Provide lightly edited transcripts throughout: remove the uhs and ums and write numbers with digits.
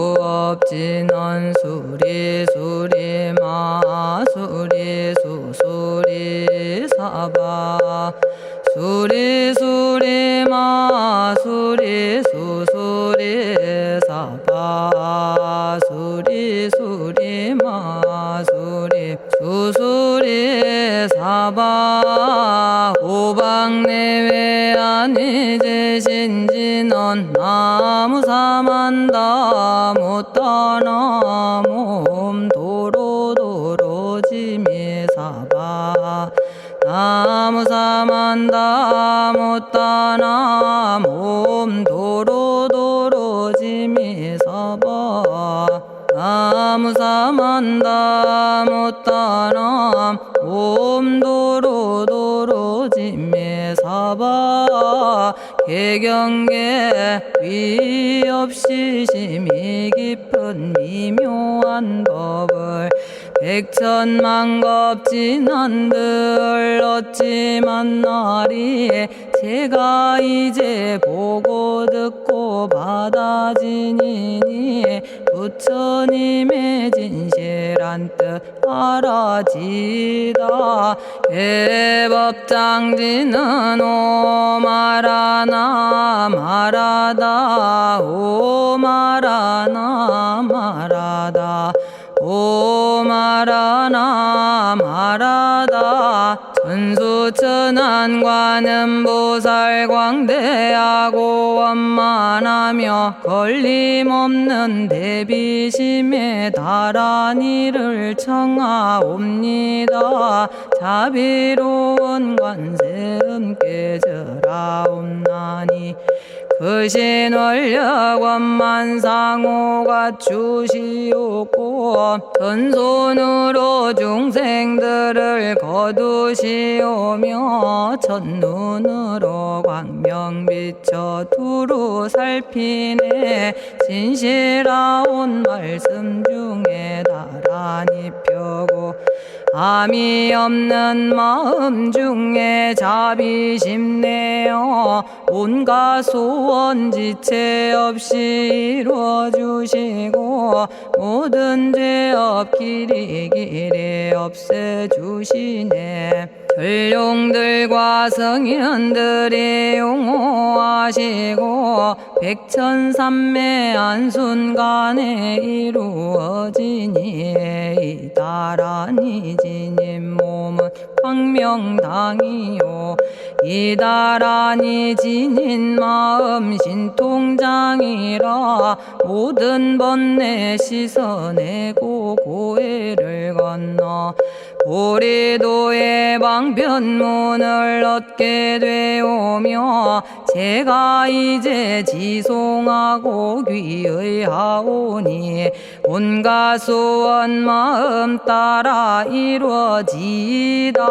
정구업진원 수리수리 마수리 수수리 사바 수리수리 마수리 수수리 사바 수리수리 마수리 수수리 사바 오방내외 안위제신진원 나무사만다 못다나 몸도로도로지미사바 나무사만다 못다나 몸도로도로지미사바 나무사만다 못다나 몸도로도로지미사바 개경계 위없이 심히 깊은 미묘한 법을 백천만겁진한들 어찌 만나리 제가 이제 보고 듣고 받아지니니 부처님의 진실한 뜻 알아지다 대법장지는 오마라나 마라다 오마라나 마라다 오마라나 마라다 천수천안관음보살 광대하고 원만하며 걸림없는 대비심에 달한 이를 청하옵니다. 자비로운 관세음께 절하옵나니 그신원력 원만상호가 주시옵고 전손으로 중생들을 거두시오며 첫눈으로 광명 비춰 두루 살피네 진실하온 말씀 중에 나란히 펴고 암이 없는 마음 중에 자비심 내어 온갖 소원 지체 없이 이루어주시고 모든 죄업 길이 없애주시네. 전룡들과 성현들이 용호하시고 백천삼매 한순간에 이루어지니 이다라니 지님 몸은 광명당이요 이다라니 지닌 마음 신통장이라 모든 번뇌 씻어내고 고해를 건너 보리도의 방편문을 얻게 되오며 제가 이제 지송하고 귀의하오니 온갖 소원 마음 따라 이루어지다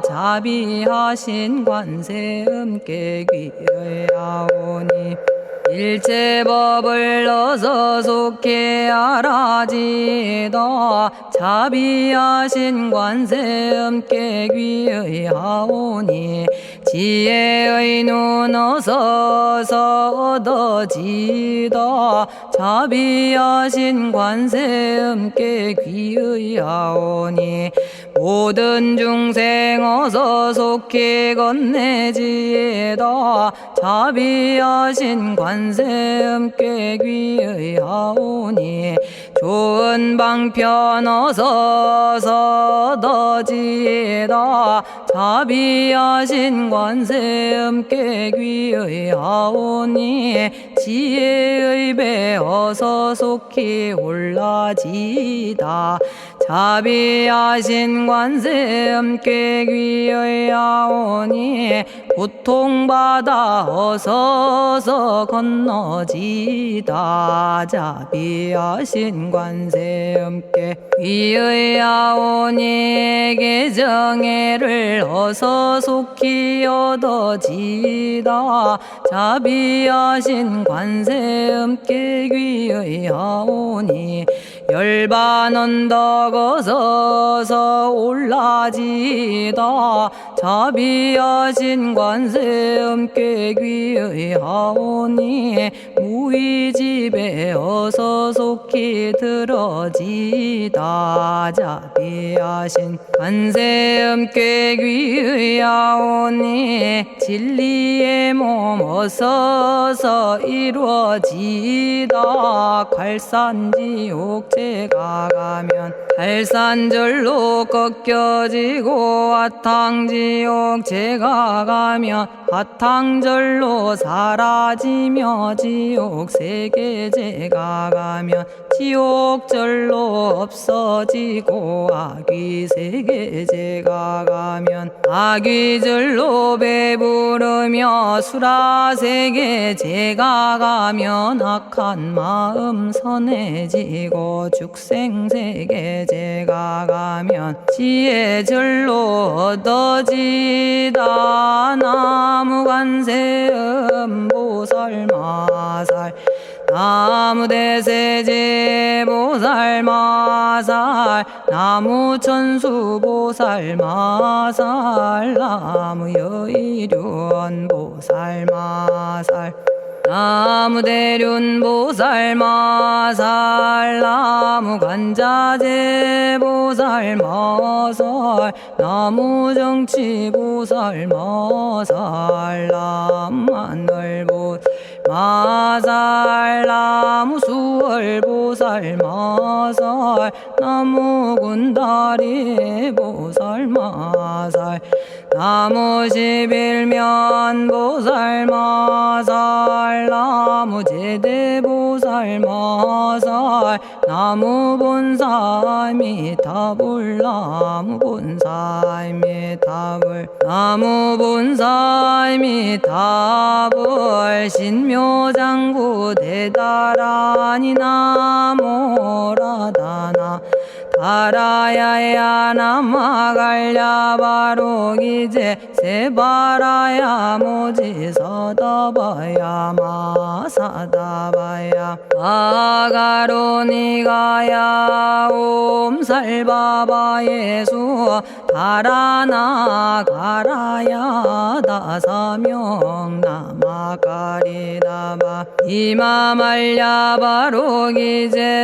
자비하신 관세음께 귀의하오니 일체법을 어서 속히 알아지다 자비하신 관세음께 귀의하오니 지혜의 눈 어서 얻어지다 자비하신 관세음께 귀의하오니 모든 중생 어서 속히 건네지다 자비하신 관세음께 귀의하오니 좋은 방편 어서 얻어지다 자비하신 관세음께 귀의하오니 지혜의 배 어서 속히 올라지다 자비하신 관세음께 귀의하오니 고통받아 어서 건너지다 자비하신 관세음께 귀의하오니 계정애를 어서 속히 얻어지다 자비하신 관세음께 귀의하오니 열반 언덕 어서 올라지다 자비하신 관세음께 귀의하오니 우리 집에 어서 속히 들어지다. 자비하신 관세음께 귀의하오니 진리의 몸 어서서 이루어지다. 갈산지옥 제가 가면 갈산절로 꺾여지고 화탕지옥 제가 가면 화탕절로 사라지며 지옥 세계 제가 가면 지옥절로 없어지고 아귀 세계 제가 가면 아귀절로 배부르며 수라 세계 제가 가면 악한 마음 선해지고 죽생 세계 제가 가면 지혜절로 얻어지다. 나무관세음 보살마살 나무대세제 보살마살 나무천수 보살마살 나무여의륜 보살마살 나무대륜 보살마살 나무간자재 보살마살 나무정치 보살마살 나무하늘 보살마살 나무수월 보살마살 나무군다리 보살마살 나무십일면 보살마살 나무제대 보살마살 나무본사미타불 나무본사미타불 나무본사미타불 신묘장구 대다라니 나모라다나 다라야야 나마갈야바로기제 세바라야 모지서다바야 마사다바야 아가로니가야 옴살바바예수 다라나 가라야 다사명 나마가리다바 이마말야바로기제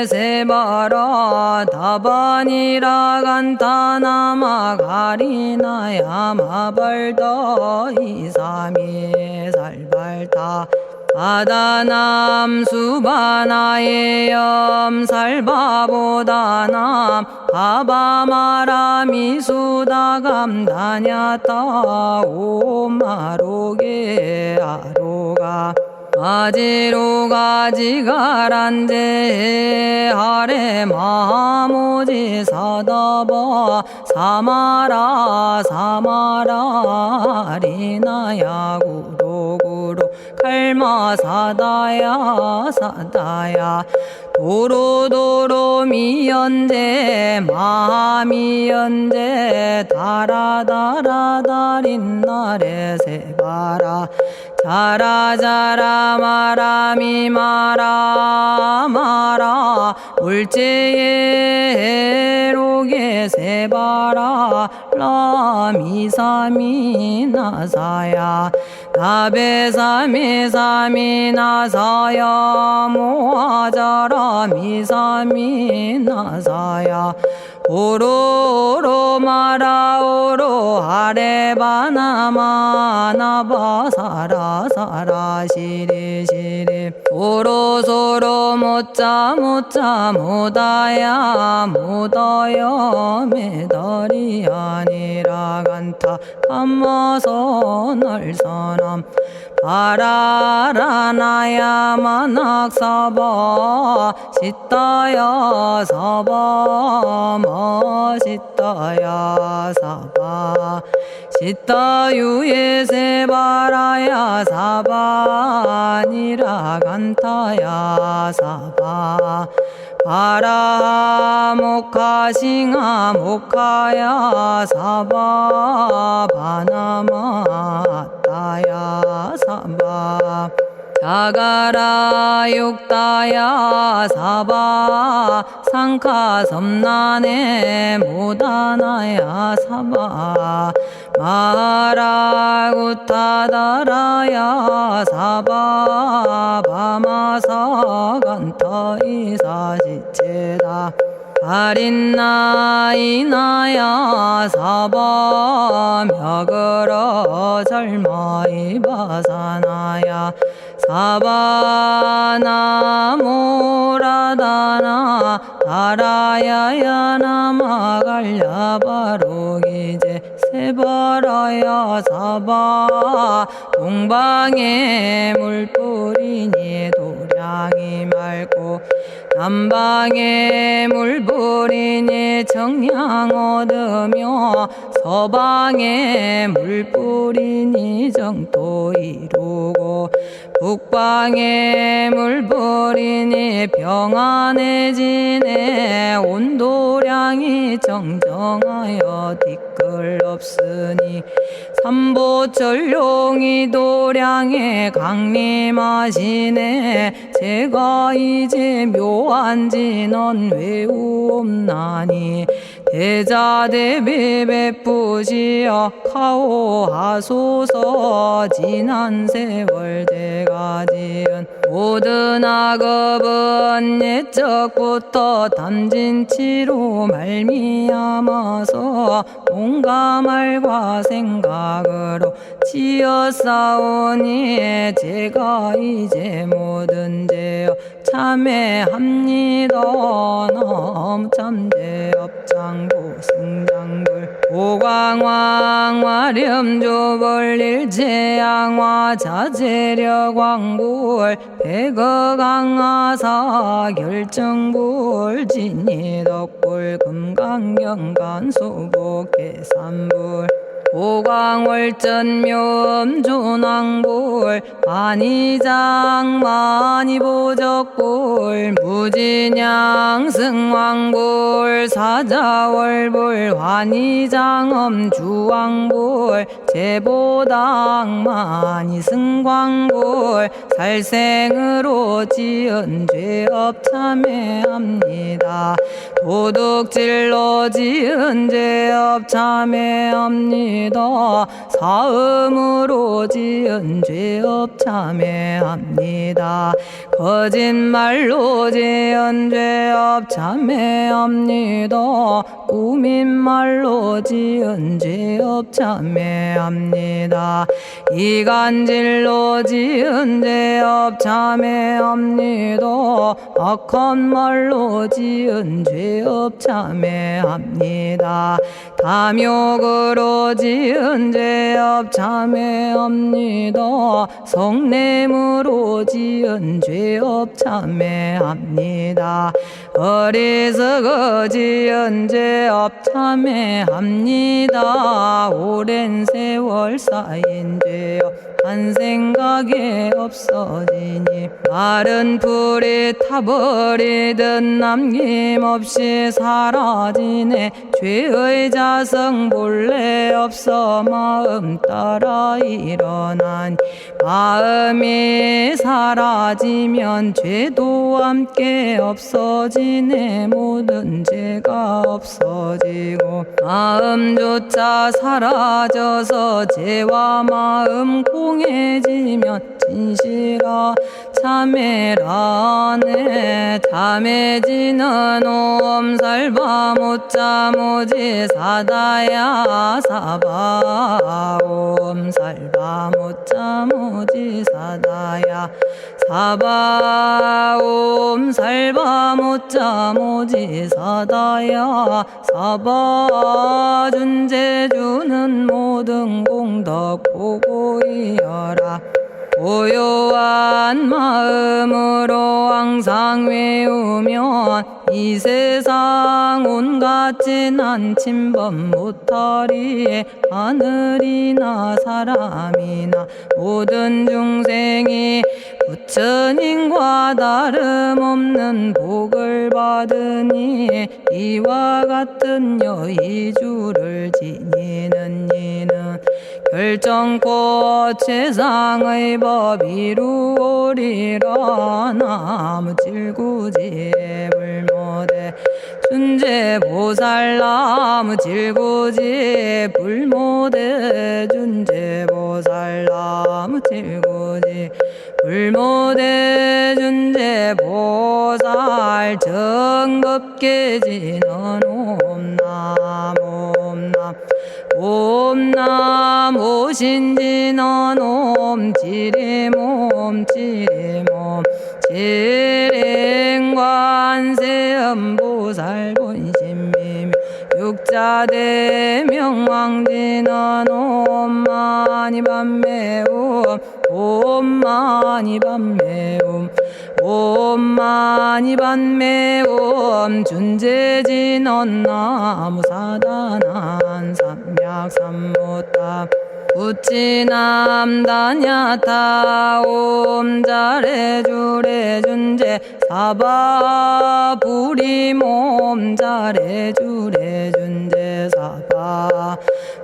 세바라 다바니라 간타나마 가리나야 마발더 이사미 살발타 아다남 수바나의 염살바보다남 바바마라미 수다감다냐타 오마로게 아로가 아지로가지가란제 하레 마모지 사다바 사마라 사마라 리나야 구로구로 칼마 사다야 사다야 도로도로 미연제 마미연제 다라다라다린나레 세바라 자라자라 마라미 마라 마라 울제에 로게 세바라 라미사미 나사야 나베사미 사미 나사야 모아자라 미사미 나사야 오로로 마라오로 아레바나마 나바사라 사라 시리 시리 오로소로 못자 못자 못다야 못다여 메달이 아니라 간타 감마서 날선함 바라라나야 만학사바 시타야 사바 마시타야 사바 시타유예 세바라야 사바니라 간타야 사바 바라 모카싱아 모카야 사바 바나마 따야 사바 자가라 육다야 사바 상카 섬난에 모다나야 사바 마라구타다라야 사바 바마사간타 이사지체다 아린나이나야 사바 며그러 절마이바사나야 사바나모라다나 다라야야 나마갈야바로기제 세바라야 사바 동방에 물뿌리니 도량이 맑고 남방에 물뿌리니 정량 얻으며 서방에 물뿌리니 정토 이루고 북방에 물뿌리니 평안해지네 온도량이 정정하여 뒤끌 없으니 삼보철룡이 도량에 강림하시네 제가 이제 묘한 진언 외우옵나니 대자대비 베푸시어 카오하소서 지난 세월 제가 지은 모든 악업은 옛적부터 탐진치로 말미암아서 온갖 말과 생각으로 지었사오니 제가 이제 모든 죄업 참회합니다. 넘참죄업장부 승장불 오광왕 화렴조벌 일제양화 자재력왕불 백어강하사 결정불 진이덕불 금강경간소복계산불 오광월전묘음조낭불 안희장만이보적불 무진양승왕불 사자월불 환희장엄주왕불 제보당만이승광불 살생으로 지은 죄업 참회합니다. 도둑질로 지은 죄업 참회합니다. 사음으로 지은 죄업 참회합니다. 거짓말로 지은 죄업 참회합니다. 꾸민말로 지은 죄업 참회합니다. 이간질로 지은 죄업 참회합니다. 악한 말로 지은 죄업 참회합니다. 탐욕으로 지은 죄업 참회합니다. 성냄으로 지은 죄업 참회합니다. 어리석어 지은 죄업 참회합니다. 오랜 세월 쌓인 죄업 한 생각에 없어지니 마른 풀이 타버리듯 남김없이 사라지네. 죄의 자성 본래 없어 마음 따라 일어나니 마음이 사라지면 죄도 함께 없어지네. 모든 죄가 없어지고 마음조차 사라져서 죄와 마음 공해지면 진실아 참회라네. 참해지는 옴살바 못자모지 사다야 사바 옴살바 못자모지 사다야 사바 옴살바 못자모지 사다야 사바 준재주는 모든 공덕 보고이여라. 고요한 마음으로 항상 외우면 이 세상 온갖 진한 침범 못하리에 하늘이나 사람이나 모든 중생이 부처님과 다름없는 복을 받으니 이와 같은 여의주를 지니는 이는 결정코 최상의 법 이루오리라. 나무질구지 불모대 준재보살. 나무질구지 불모대 준재보살. 나무질구지 불모대 준재보살. 정법계지는 옴남 옴남 옴남 오신지는 옴지리몸 지리몸 지랭관세음보살 본심미묘 육자대명왕지는 옴마니밤매옴 옴마니밤매옴 옴마니밤매옴 준재진언 나무사단한 삼약삼무탑 우치남다냐타 옴자레주레 준재 사바 부리몸 자레주레 준재 사바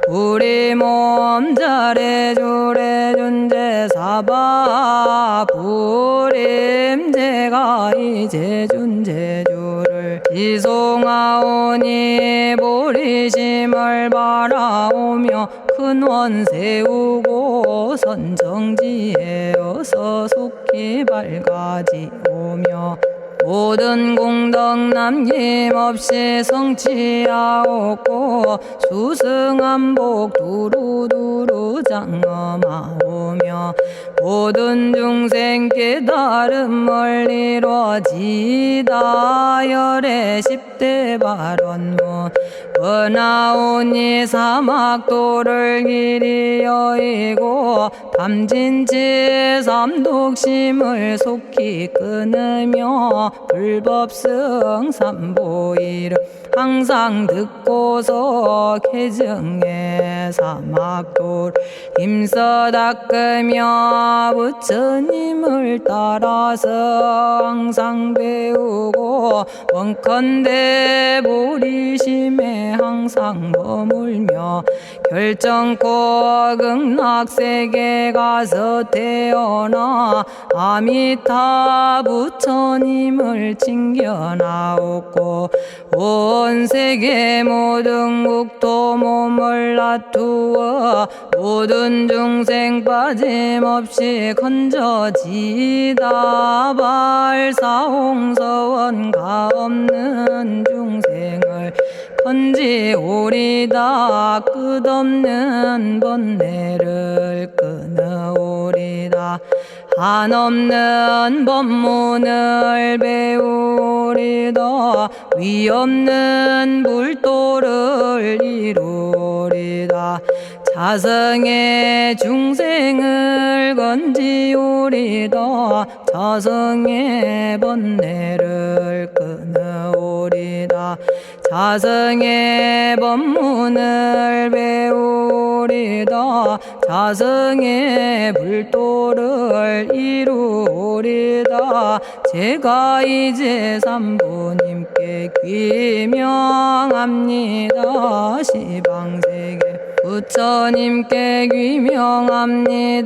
부리몸 자레주레 준재 사바 부림. 제가 이제 준재주를 지송하오니 보리심을 바라오며 큰원 세우고 선정지에 어서 속히 밝아지오며 모든 공덕 남김없이 성취하옵고 수승한복 두루두루 장엄하오며 모든 중생 깨달음을 이루어지다 열의 10대 발원문 번하오니 사막도를 길이 여의고 담진치 삼독심을 속히 끊으며 불법승 삼보이를 항상 듣고서 개정해 사막도를 힘써 닦으며 부처님을 따라서 항상 배우고 원컨대 보리심에 항상 머물며 결정코 극락세계 가서 태어나 아미타 부처님을 칭견하옵고 온 세계 모든 국토 몸을 놔두어 모든 중생 빠짐없이 건져지다 발사홍서원 가없는 중생을 건지오리다. 끝없는 번뇌를 끊어오리다. 한없는 법문을 배우리다. 위없는 불도를 이루리다. 자성의 중생을 건지오리다. 자성의 번뇌를 끊어오리다. 자성의 법문을 배우리다. 자성의 불도를 이루리다. 제가 이제 삼부님께 귀명합니다. 시방세계 부처님께 귀명합니다.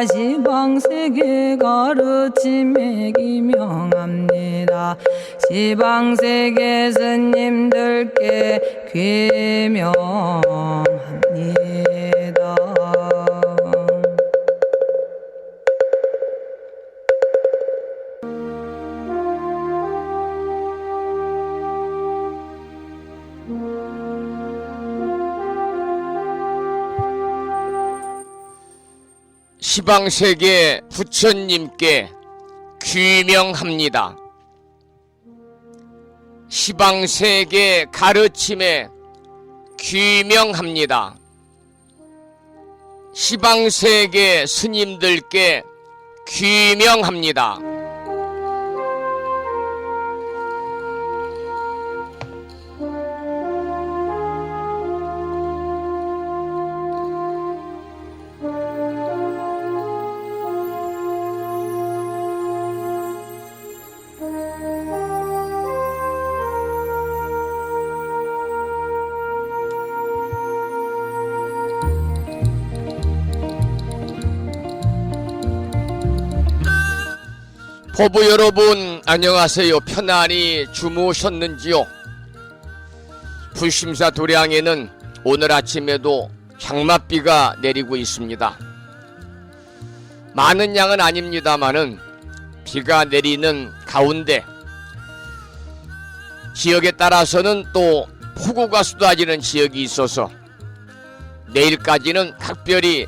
시방세계 가르침에 귀명합니다. 시방세계 스님들께 귀명합니다. 시방세계 부처님께 귀명합니다. 시방세계 가르침에 귀명합니다. 시방세계 스님들께 귀명합니다. 법부 여러분 안녕하세요. 편안히 주무셨는지요? 불심사 도량에는 오늘 아침에도 장맛비가 내리고 있습니다. 많은 양은 아닙니다만은 비가 내리는 가운데 지역에 따라서는 또 폭우가 쏟아지는 지역이 있어서 내일까지는 각별히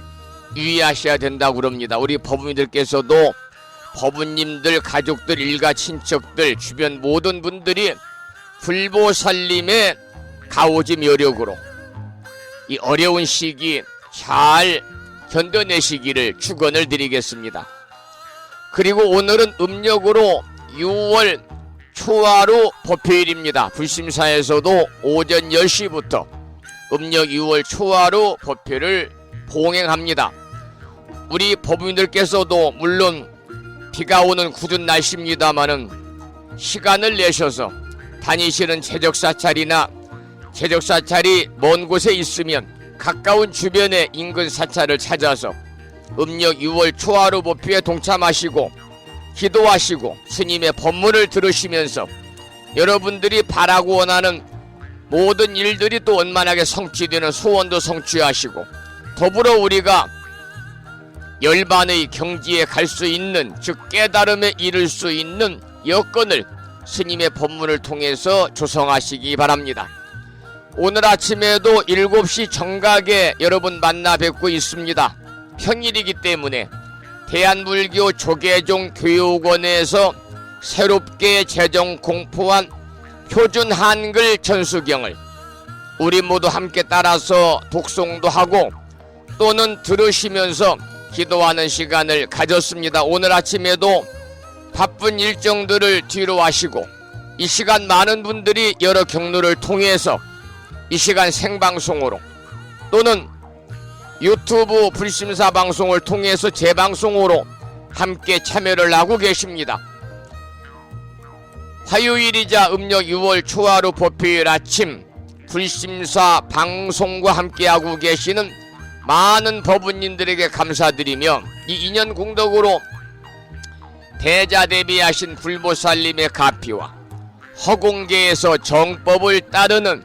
유의하셔야 된다고 그럽니다. 우리 법부님들께서도 법부님들, 가족들, 일가, 친척들, 주변 모든 분들이 불보살님의 가오짐 여력으로 이 어려운 시기 잘 견뎌내시기를 축원을 드리겠습니다. 그리고 오늘은 음력으로 6월 초하루 법회일입니다. 불심사에서도 오전 10시부터 음력 6월 초하루 법회를 봉행합니다. 우리 법부님들께서도 물론 비가 오는 굳은 날씨입니다마는 시간을 내셔서 다니시는 제적사찰이나 제적사찰이 먼 곳에 있으면 가까운 주변의 인근 사찰을 찾아서 음력 6월 초하루 법회에 동참하시고 기도하시고 스님의 법문을 들으시면서 여러분들이 바라고 원하는 모든 일들이 또 원만하게 성취되는 소원도 성취하시고 더불어 우리가 열반의 경지에 갈 수 있는, 즉 깨달음에 이를 수 있는 여건을 스님의 법문을 통해서 조성하시기 바랍니다. 오늘 아침에도 7시 정각에 여러분 만나 뵙고 있습니다. 평일이기 때문에 대한불교 조계종 교육원에서 새롭게 제정 공포한 표준 한글 전수경을 우리 모두 함께 따라서 독송도 하고 또는 들으시면서 기도하는 시간을 가졌습니다. 오늘 아침에도 바쁜 일정들을 뒤로 하시고 이 시간 많은 분들이 여러 경로를 통해서 이 시간 생방송으로 또는 유튜브 불심사 방송을 통해서 재방송으로 함께 참여를 하고 계십니다. 화요일이자 음력 6월 초하루 법회일 아침 불심사 방송과 함께하고 계시는 많은 법부님들에게 감사드리며 이 인연 공덕으로 대자대비하신 불보살님의 가피와 허공계에서 정법을 따르는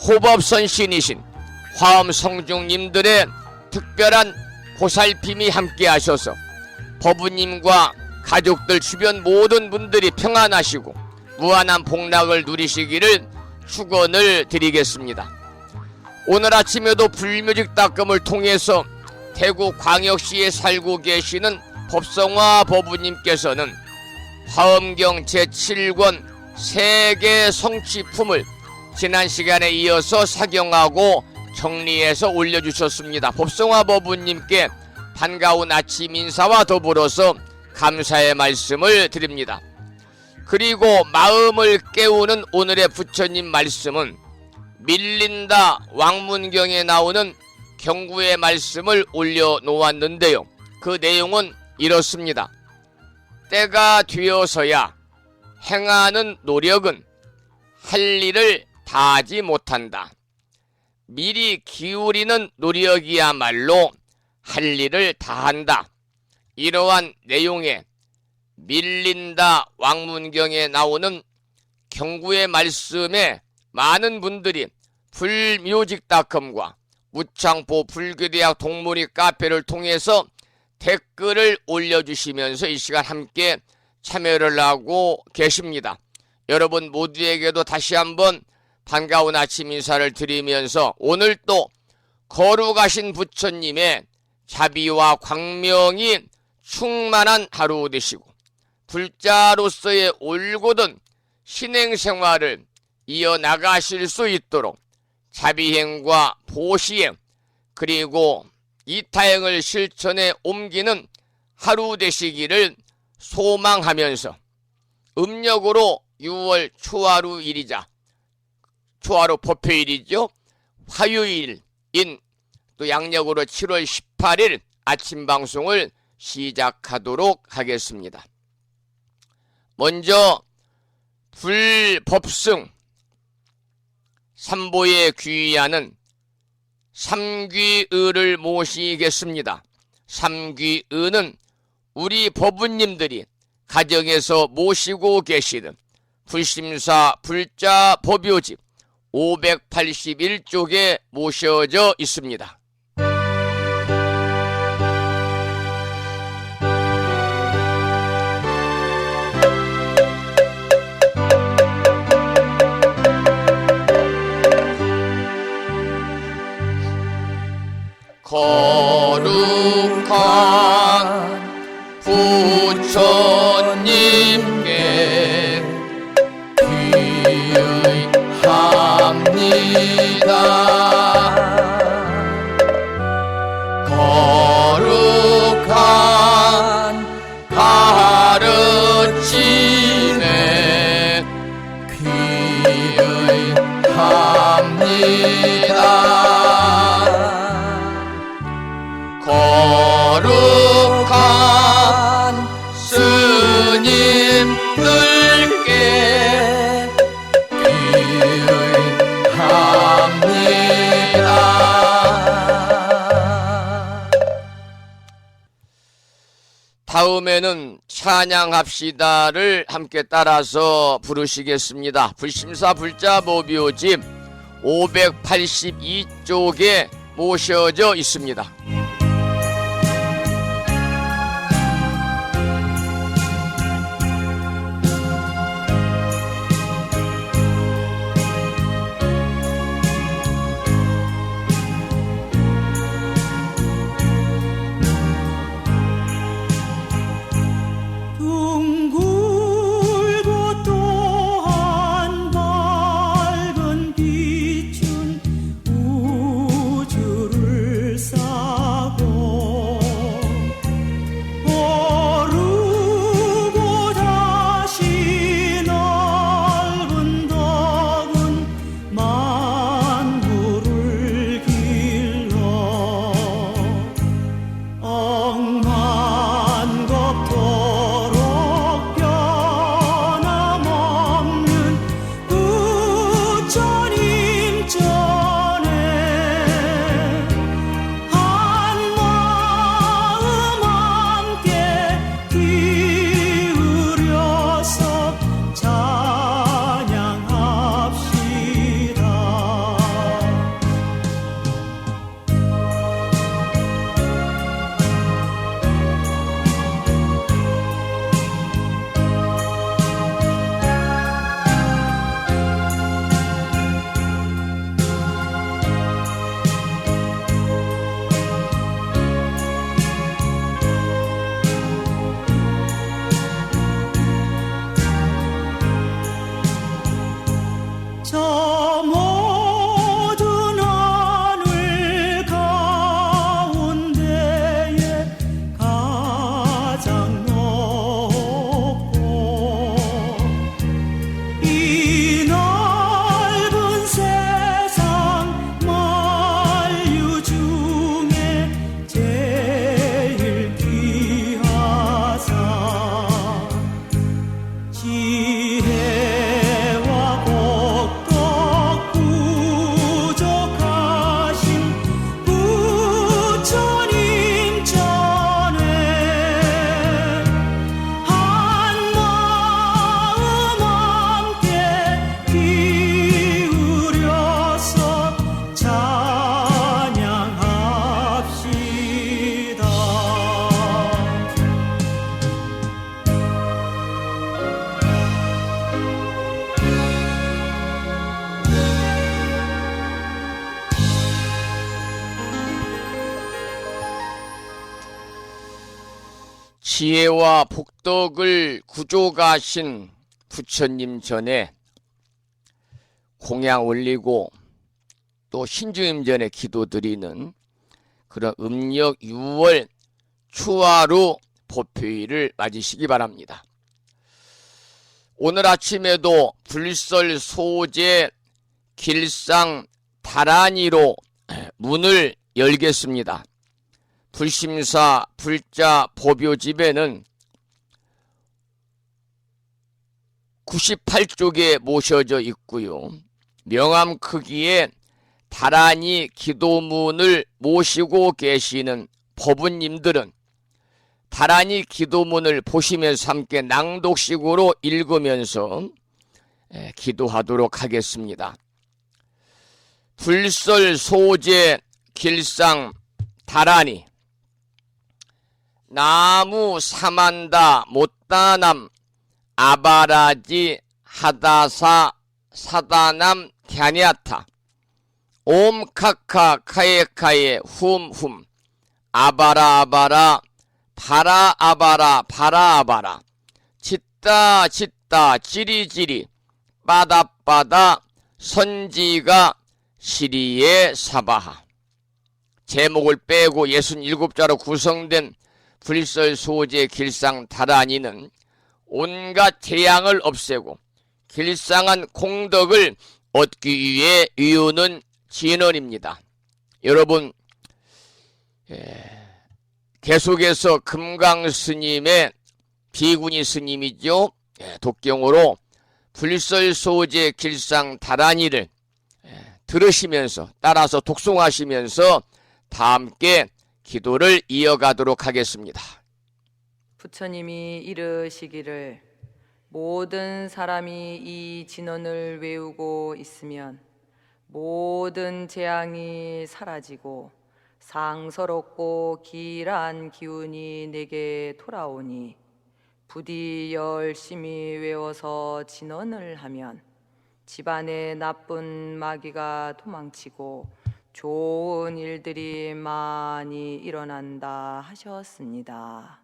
호법선신이신 화엄성중님들의 특별한 보살핌이 함께하셔서 법부님과 가족들 주변 모든 분들이 평안하시고 무한한 복락을 누리시기를 축원을 드리겠습니다. 오늘 아침에도 불묘직닷컴을 통해서 대구 광역시에 살고 계시는 법성화 법부님께서는 화엄경 제7권 세계 성취품을 지난 시간에 이어서 사경하고 정리해서 올려주셨습니다. 법성화 법부님께 반가운 아침 인사와 더불어서 감사의 말씀을 드립니다. 그리고 마음을 깨우는 오늘의 부처님 말씀은 밀린다 왕문경에 나오는 경구의 말씀을 올려놓았는데요. 그 내용은 이렇습니다. 때가 되어서야 행하는 노력은 할 일을 다하지 못한다. 미리 기울이는 노력이야말로 할 일을 다한다. 이러한 내용의 밀린다 왕문경에 나오는 경구의 말씀에 많은 분들이 불묘직닷컴과 무창포 불교대학 동문회 카페를 통해서 댓글을 올려주시면서 이 시간 함께 참여를 하고 계십니다. 여러분 모두에게도 다시 한번 반가운 아침 인사를 드리면서 오늘 또 거룩하신 부처님의 자비와 광명이 충만한 하루 되시고 불자로서의 올곧은 신행생활을 이어나가실 수 있도록 자비행과 보시행 그리고 이타행을 실천에 옮기는 하루 되시기를 소망하면서 음력으로 6월 초하루일이자 초하루 법회일이죠. 화요일인 또 양력으로 7월 18일 아침 방송을 시작하도록 하겠습니다. 먼저 불법승 삼보에 귀의하는 삼귀의를 모시겠습니다. 삼귀의는 우리 법부님들이 가정에서 모시고 계시는 불심사 불자 법요집 581쪽에 모셔져 있습니다. 거룩한 부처님께 귀의합니다. 거룩한 가르침에 귀의합니다. 거룩한 스님들께 귀의합니다. 다음에는 찬양합시다를 함께 따라서 부르시겠습니다. 불심사 불자 모비오집 582쪽에 모셔져 있습니다. 지혜와 복덕을 구족하신 부처님 전에 공양 올리고 또 신주임 전에 기도드리는 그런 음력 6월 추화로 법회일을 맞으시기 바랍니다. 오늘 아침에도 불설 소재 길상 다란이로 문을 열겠습니다. 불심사 불자 법요집에는 98쪽에 모셔져 있고요. 명암 크기의 다란이 기도문을 모시고 계시는 법우님들은 다란이 기도문을 보시면서 함께 낭독식으로 읽으면서 기도하도록 하겠습니다. 불설 소재 길상 다란이 나무 사만다 못다남 아바라지 하다사 사다남 갸냐타 옴카카 카에카에 훔훔 아바라 아바라 바라 아바라 바라 아바라 짓다 짓다 지리지리 빠다빠다 선지가 시리에 사바하. 제목을 빼고 67자로 구성된 불설 소재 길상 다란이는 온갖 재앙을 없애고 길상한 공덕을 얻기 위해 이유는 진언입니다. 여러분, 계속해서 금강스님의 비구니 스님이죠. 독경으로 불설 소재 길상 다란이를 들으시면서 따라서 독송하시면서 다 함께 기도를 이어가도록 하겠습니다. 부처님이 이르시기를 모든 사람이 이 진언을 외우고 있으면 모든 재앙이 사라지고 상서롭고 길한 기운이 내게 돌아오니 부디 열심히 외워서 진언을 하면 집안에 나쁜 마귀가 도망치고 좋은 일들이 많이 일어난다 하셨습니다.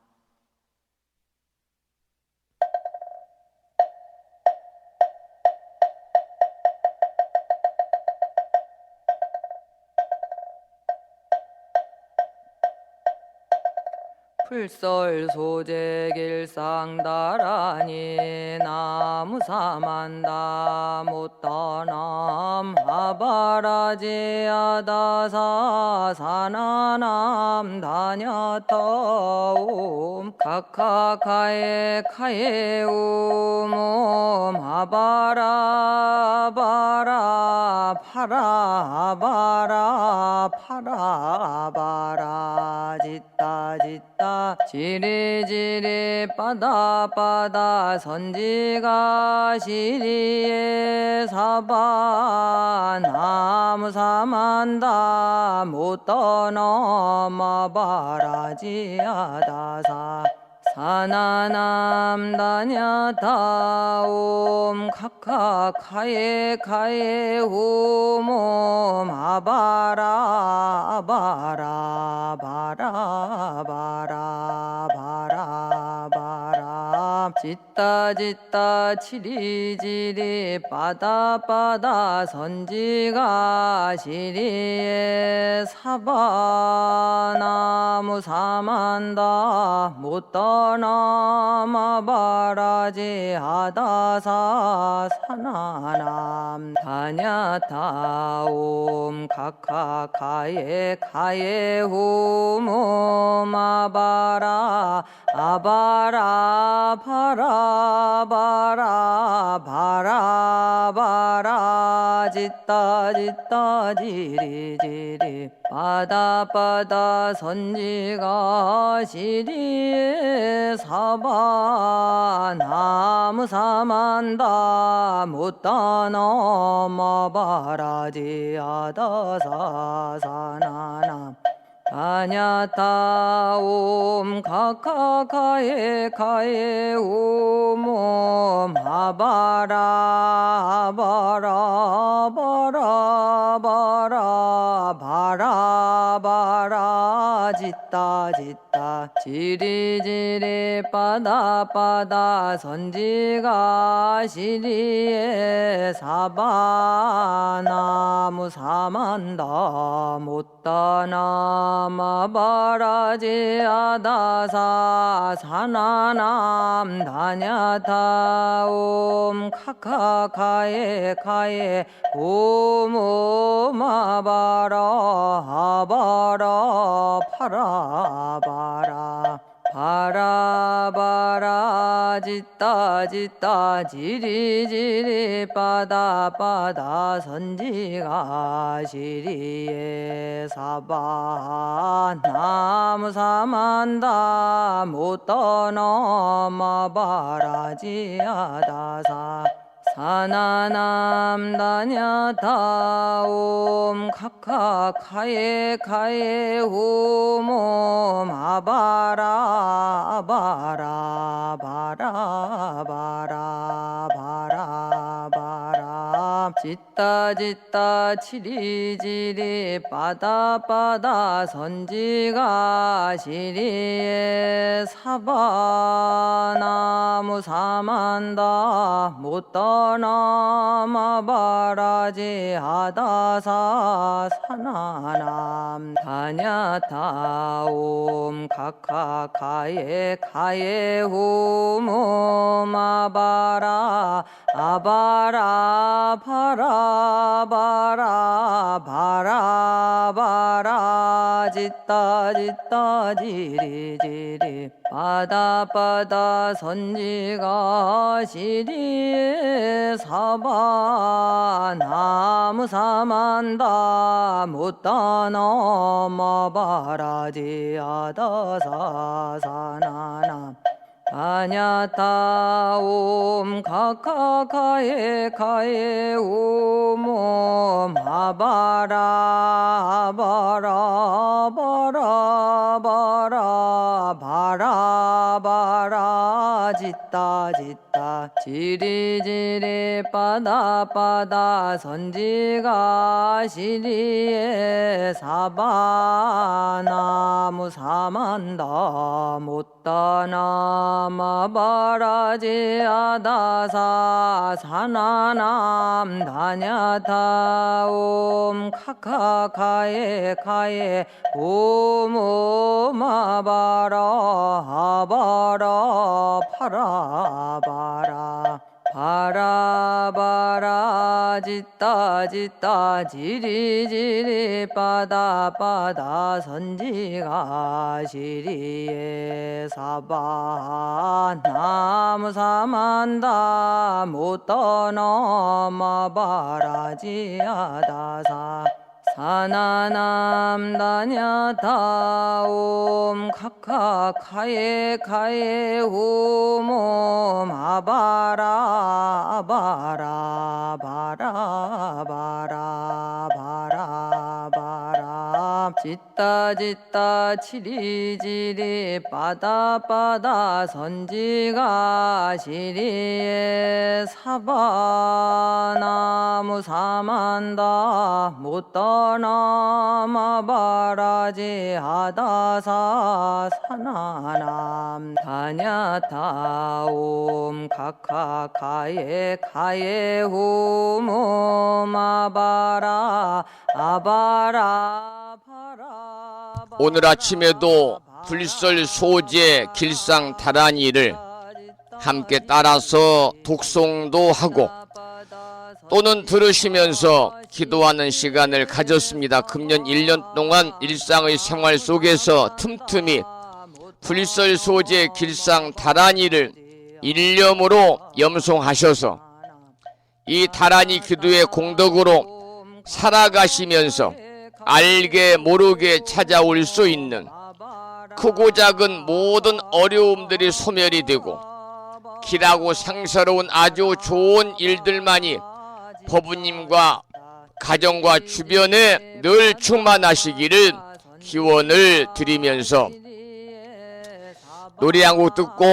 불설 소재 길상 다란이 나무 사만다 못다남 아바라지 아다사 사나남 다냐타옴 카카카에 카에 우몸 아바라 바라 파라 바라 파라 바라 짓다 짓다 지리지리 빠다빠다 선지가 시리에 사바 나무 사만다 못떠넘어 바라지아다사 사나남 다냐타옴 카카카에 카에 후몸 아바라 바라 바라 바라 바라 바라 짓다 짓다 지리지리 빠다빠다 선지가 시리에 사바나무 사만다 못떠넘어 바라지 아다사 사나남 다냐타옴 카카카에 카에 후몸 아바라 아바라 바라 바라 바라 바라 짓다 짓다 지리지리 빠다빠다 선지가 시리에 사바 나무 사만다 못다넘어 바라지 아다사 사나남 다냐타옴 카카카에 카에 우몸 아바라 바라 바라 바라 바라 바라 짓다 짓다 지리지리 빠다빠다 선지가 시리에 사바 나무 사만다 못다남아 바라지 아다사 사나남 다냐타옴 카카카에 카에 오모마 바라 아바라 파라 바라 바라바라 짓다 짓다 지리지리 빠다 선지가 시리에 사바 나무 사만다 못 떠넘어 바라지하다사 사나남다냐다옴 카카카에 카에 호모 마바라 바라 바라 바라 바라 바라 짓다 짓다 치리지리 빠다 선지가 시리에 사바나무 사만다 못 떠넘어 바라지하다사 사나남 다냐다옴 카카카에 카에 호모 마바라 아바라 바라 바라 바라 바라 짓다 짓다 지리지리 빠다 선지가 시리에 사바 나무 사만다 못 떠넘어 바라지하다사 사나남 다냐다옴 카카카에 카에 오모 마바라 바라 바라 바라 바라 바라 짓다 짓다 지리지리 빠다 선지가 시리에 사바 나무 사만다 못 떠넘어 바라지하다사 사나남 다냐다옴 카카카에 카에 오모 마바라 바라 파라 바라 바라 짓다 짓다 지리지리 빠다 선지가 시리에 사바 나무 사만다 못 떠넘어 바라지하다사 사나남 다냐다옴 카카카에 카에 호모 마바라 바라 바라 바라 바라 바라 짓다 짓다 치리지리 빠다 선지가 시리에 사바 나무 사만다 못 떠넘어 바라지하다사 사나남 다냐다옴 카카카에 카에 호모 마바라 아바라 바라 오늘 아침에도 불설소재 길상 다란이를 함께 따라서 독송도 하고 또는 들으시면서 기도하는 시간을 가졌습니다. 금년 1년 동안 일상의 생활 속에서 틈틈이 불설소재 길상 다란이를 일념으로 염송하셔서 이 다란이 기도의 공덕으로 살아가시면서 알게 모르게 찾아올 수 있는 크고 작은 모든 어려움들이 소멸이 되고 길하고 상서로운 아주 좋은 일들만이 법부님과 가정과 주변에 늘 충만하시기를 기원을 드리면서 노래 한 곡 듣고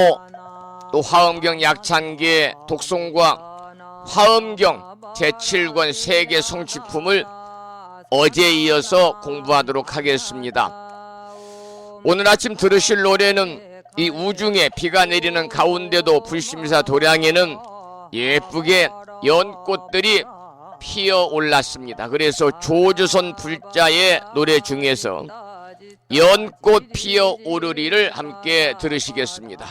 또 화엄경 약찬계 독송과 화엄경 제7권 세계 성취품을 어제에 이어서 공부하도록 하겠습니다. 오늘 아침 들으실 노래는 이 우중에 비가 내리는 가운데도 불심사 도량에는 예쁘게 연꽃들이 피어 올랐습니다. 그래서 조주선 불자의 노래 중에서 연꽃 피어 오르리를 함께 들으시겠습니다.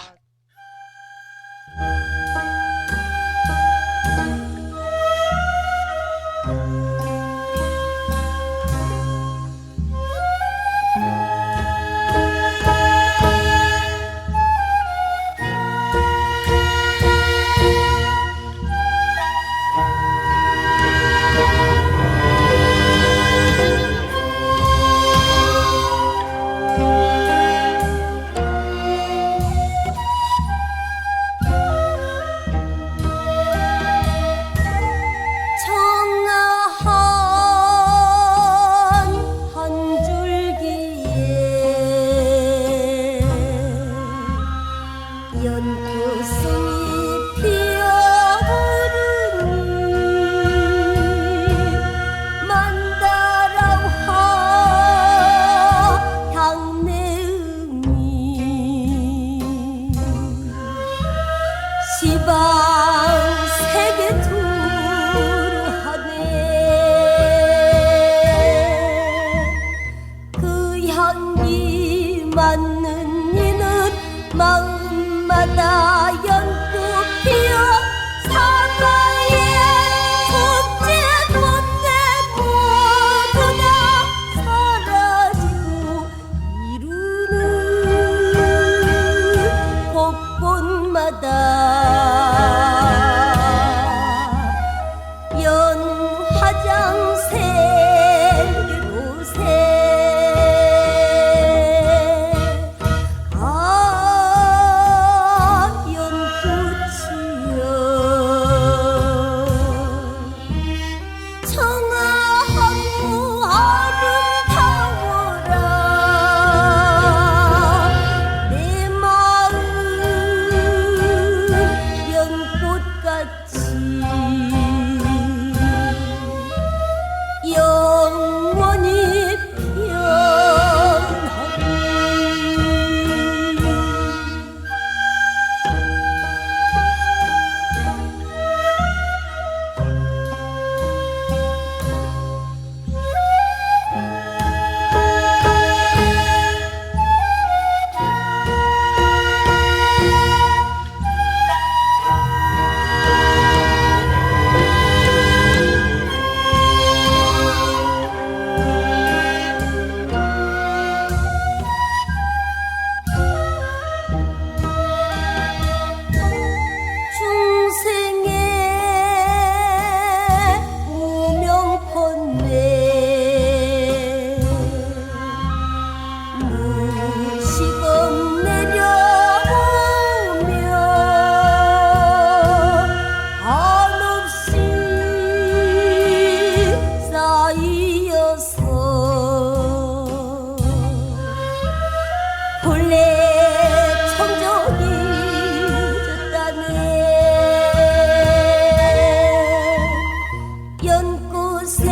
곳에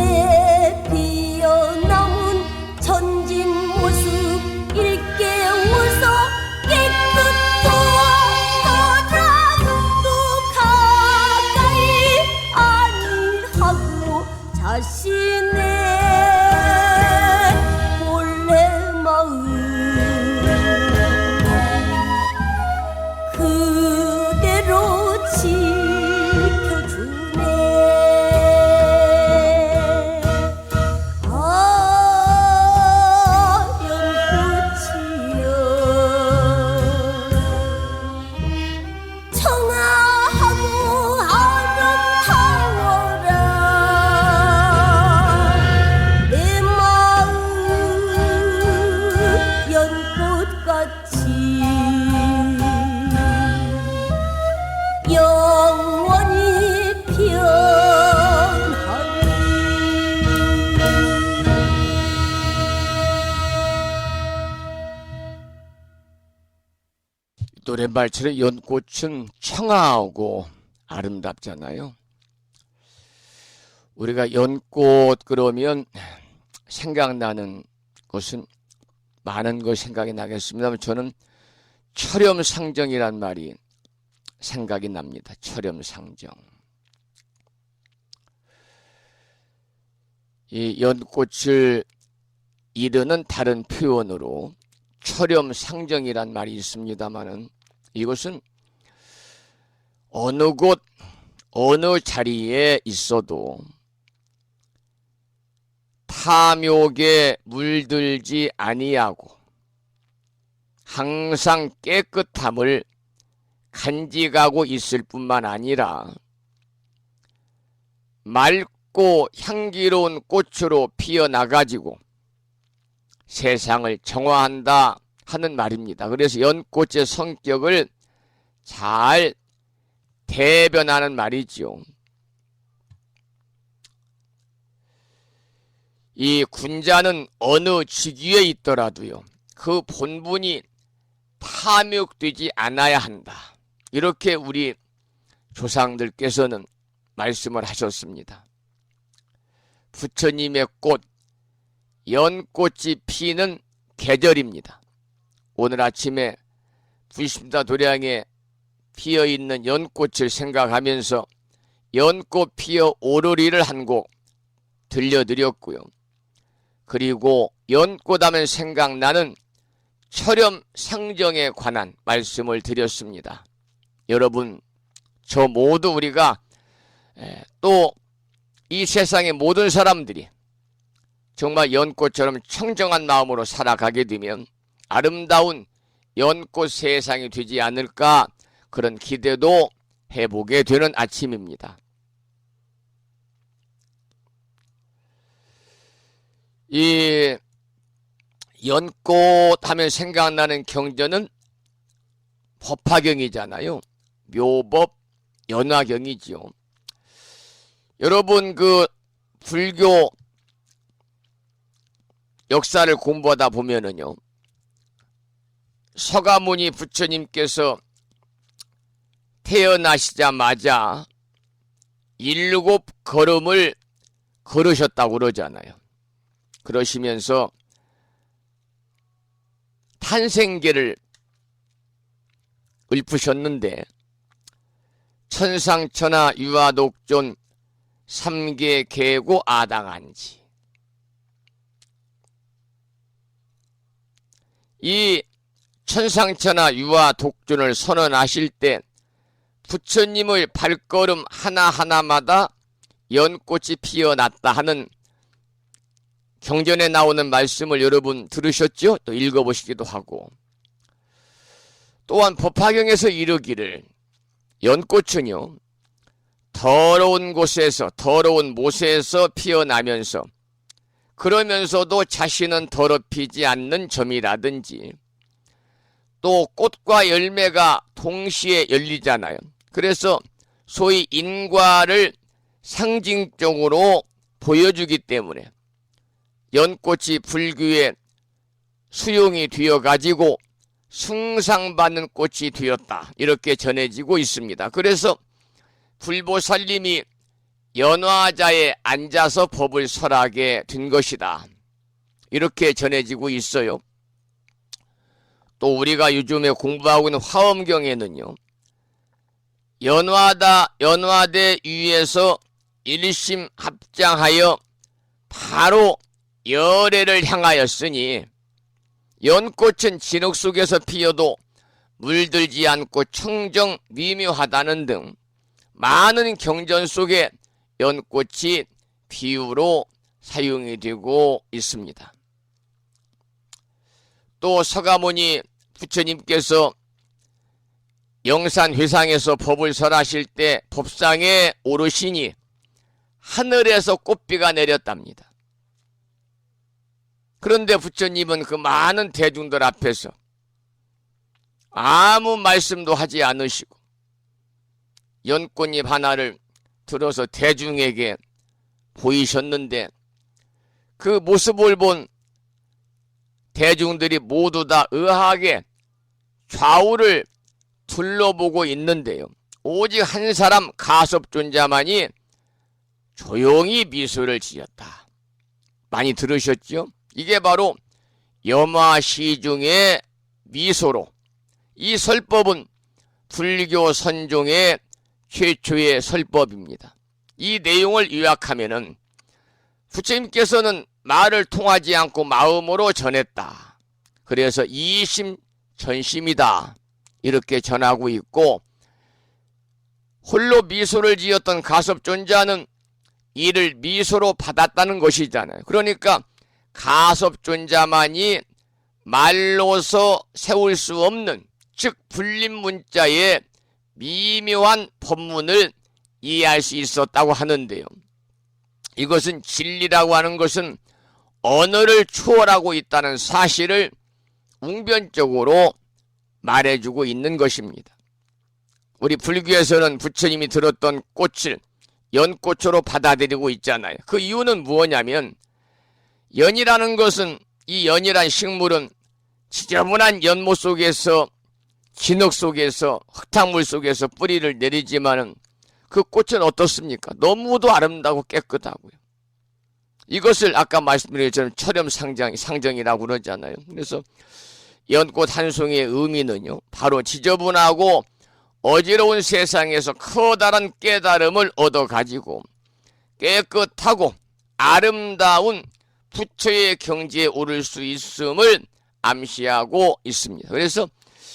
피어남은 천진 모습 일깨 웃어 깨끗하다도 가까이 아니하고 자신의 본래 마음 그대로 지켜주네. 아 연꽃이여 청아하고 아름다워라. 내 마음 연꽃같이 영원히 피어나리. 노랫말처럼 연꽃은 청아하고 아름답잖아요. 우리가 연꽃 그러면 생각나는 것은 많은 것 생각이 나겠습니다만 저는 철염상정이란 말이 생각이 납니다. 철염상정. 이 연꽃을 이르는 다른 표현으로 철염상정이란 말이 있습니다만은 이것은 어느 곳 어느 자리에 있어도 탐욕에 물들지 아니하고 항상 깨끗함을 간직하고 있을 뿐만 아니라 맑고 향기로운 꽃으로 피어나가지고 세상을 정화한다 하는 말입니다. 그래서 연꽃의 성격을 잘 대변하는 말이죠. 이 군자는 어느 직위에 있더라도요, 그 본분이 탐욕되지 않아야 한다. 이렇게 우리 조상들께서는 말씀을 하셨습니다. 부처님의 꽃, 연꽃이 피는 계절입니다. 오늘 아침에 불심사 도량에 피어있는 연꽃을 생각하면서 연꽃 피어 오르리를 한 곡 들려드렸고요. 그리고 연꽃하면 생각나는 철염상정에 관한 말씀을 드렸습니다. 여러분, 저 모두 우리가 또 이 세상의 모든 사람들이 정말 연꽃처럼 청정한 마음으로 살아가게 되면 아름다운 연꽃 세상이 되지 않을까, 그런 기대도 해보게 되는 아침입니다. 이 연꽃 하면 생각나는 경전은 법화경이잖아요. 묘법 연화경이지요. 여러분, 그 불교 역사를 공부하다 보면은요, 서가모니 부처님께서 태어나시자마자 7걸음을 걸으셨다고 그러잖아요. 그러시면서 탄생계를 읊으셨는데, 천상천하 유아독존 3계 계고 아당한지, 이 천상천하 유아독존을 선언하실 때 부처님의 발걸음 하나하나마다 연꽃이 피어났다 하는 경전에 나오는 말씀을 여러분 들으셨죠? 또 읽어보시기도 하고, 또한 법화경에서 이르기를 연꽃은요, 더러운 곳에서, 더러운 못에서 피어나면서 그러면서도 자신은 더럽히지 않는 점이라든지, 또 꽃과 열매가 동시에 열리잖아요. 그래서 소위 인과를 상징적으로 보여주기 때문에 연꽃이 불교에 수용이 되어가지고 숭상받는 꽃이 되었다, 이렇게 전해지고 있습니다. 그래서 불보살님이 연화자에 앉아서 법을 설하게 된 것이다. 이렇게 전해지고 있어요. 또 우리가 요즘에 공부하고 있는 화엄경에는요, 연화대 위에서 일심 합장하여 바로 열애를 향하였으니 연꽃은 진흙 속에서 피어도 물들지 않고 청정 미묘하다는 등 많은 경전 속에 연꽃이 비유로 사용이 되고 있습니다. 또 서가모니 부처님께서 영산회상에서 법을 설하실 때 법상에 오르시니 하늘에서 꽃비가 내렸답니다. 그런데 부처님은 그 많은 대중들 앞에서 아무 말씀도 하지 않으시고 연꽃잎 하나를 들어서 대중에게 보이셨는데, 그 모습을 본 대중들이 모두 다 의아하게 좌우를 둘러보고 있는데요, 오직 한 사람 가섭존자만이 조용히 미소를 지었다. 많이 들으셨죠? 이게 바로 염화시중의 미소로, 이 설법은 불교 선종의 최초의 설법입니다. 이 내용을 요약하면은 부처님께서는 말을 통하지 않고 마음으로 전했다. 그래서 이심전심이다. 이렇게 전하고 있고, 홀로 미소를 지었던 가섭존자는 이를 미소로 받았다는 것이잖아요. 그러니까 가섭존자만이 말로서 세울 수 없는, 즉 불림문자의 미묘한 법문을 이해할 수 있었다고 하는데요, 이것은 진리라고 하는 것은 언어를 초월하고 있다는 사실을 웅변적으로 말해주고 있는 것입니다. 우리 불교에서는 부처님이 들었던 꽃을 연꽃으로 받아들이고 있잖아요. 그 이유는 무엇냐면, 연이라는 것은, 이 연이란 식물은 지저분한 연못 속에서, 진흙 속에서, 흙탕물 속에서 뿌리를 내리지만은 그 꽃은 어떻습니까? 너무도 아름다고 깨끗하고요. 이것을 아까 말씀드린 처럼 상정이라고 그러잖아요. 그래서 연꽃 한 송이의 의미는요, 바로 지저분하고 어지러운 세상에서 커다란 깨달음을 얻어가지고 깨끗하고 아름다운 부처의 경지에 오를 수 있음을 암시하고 있습니다. 그래서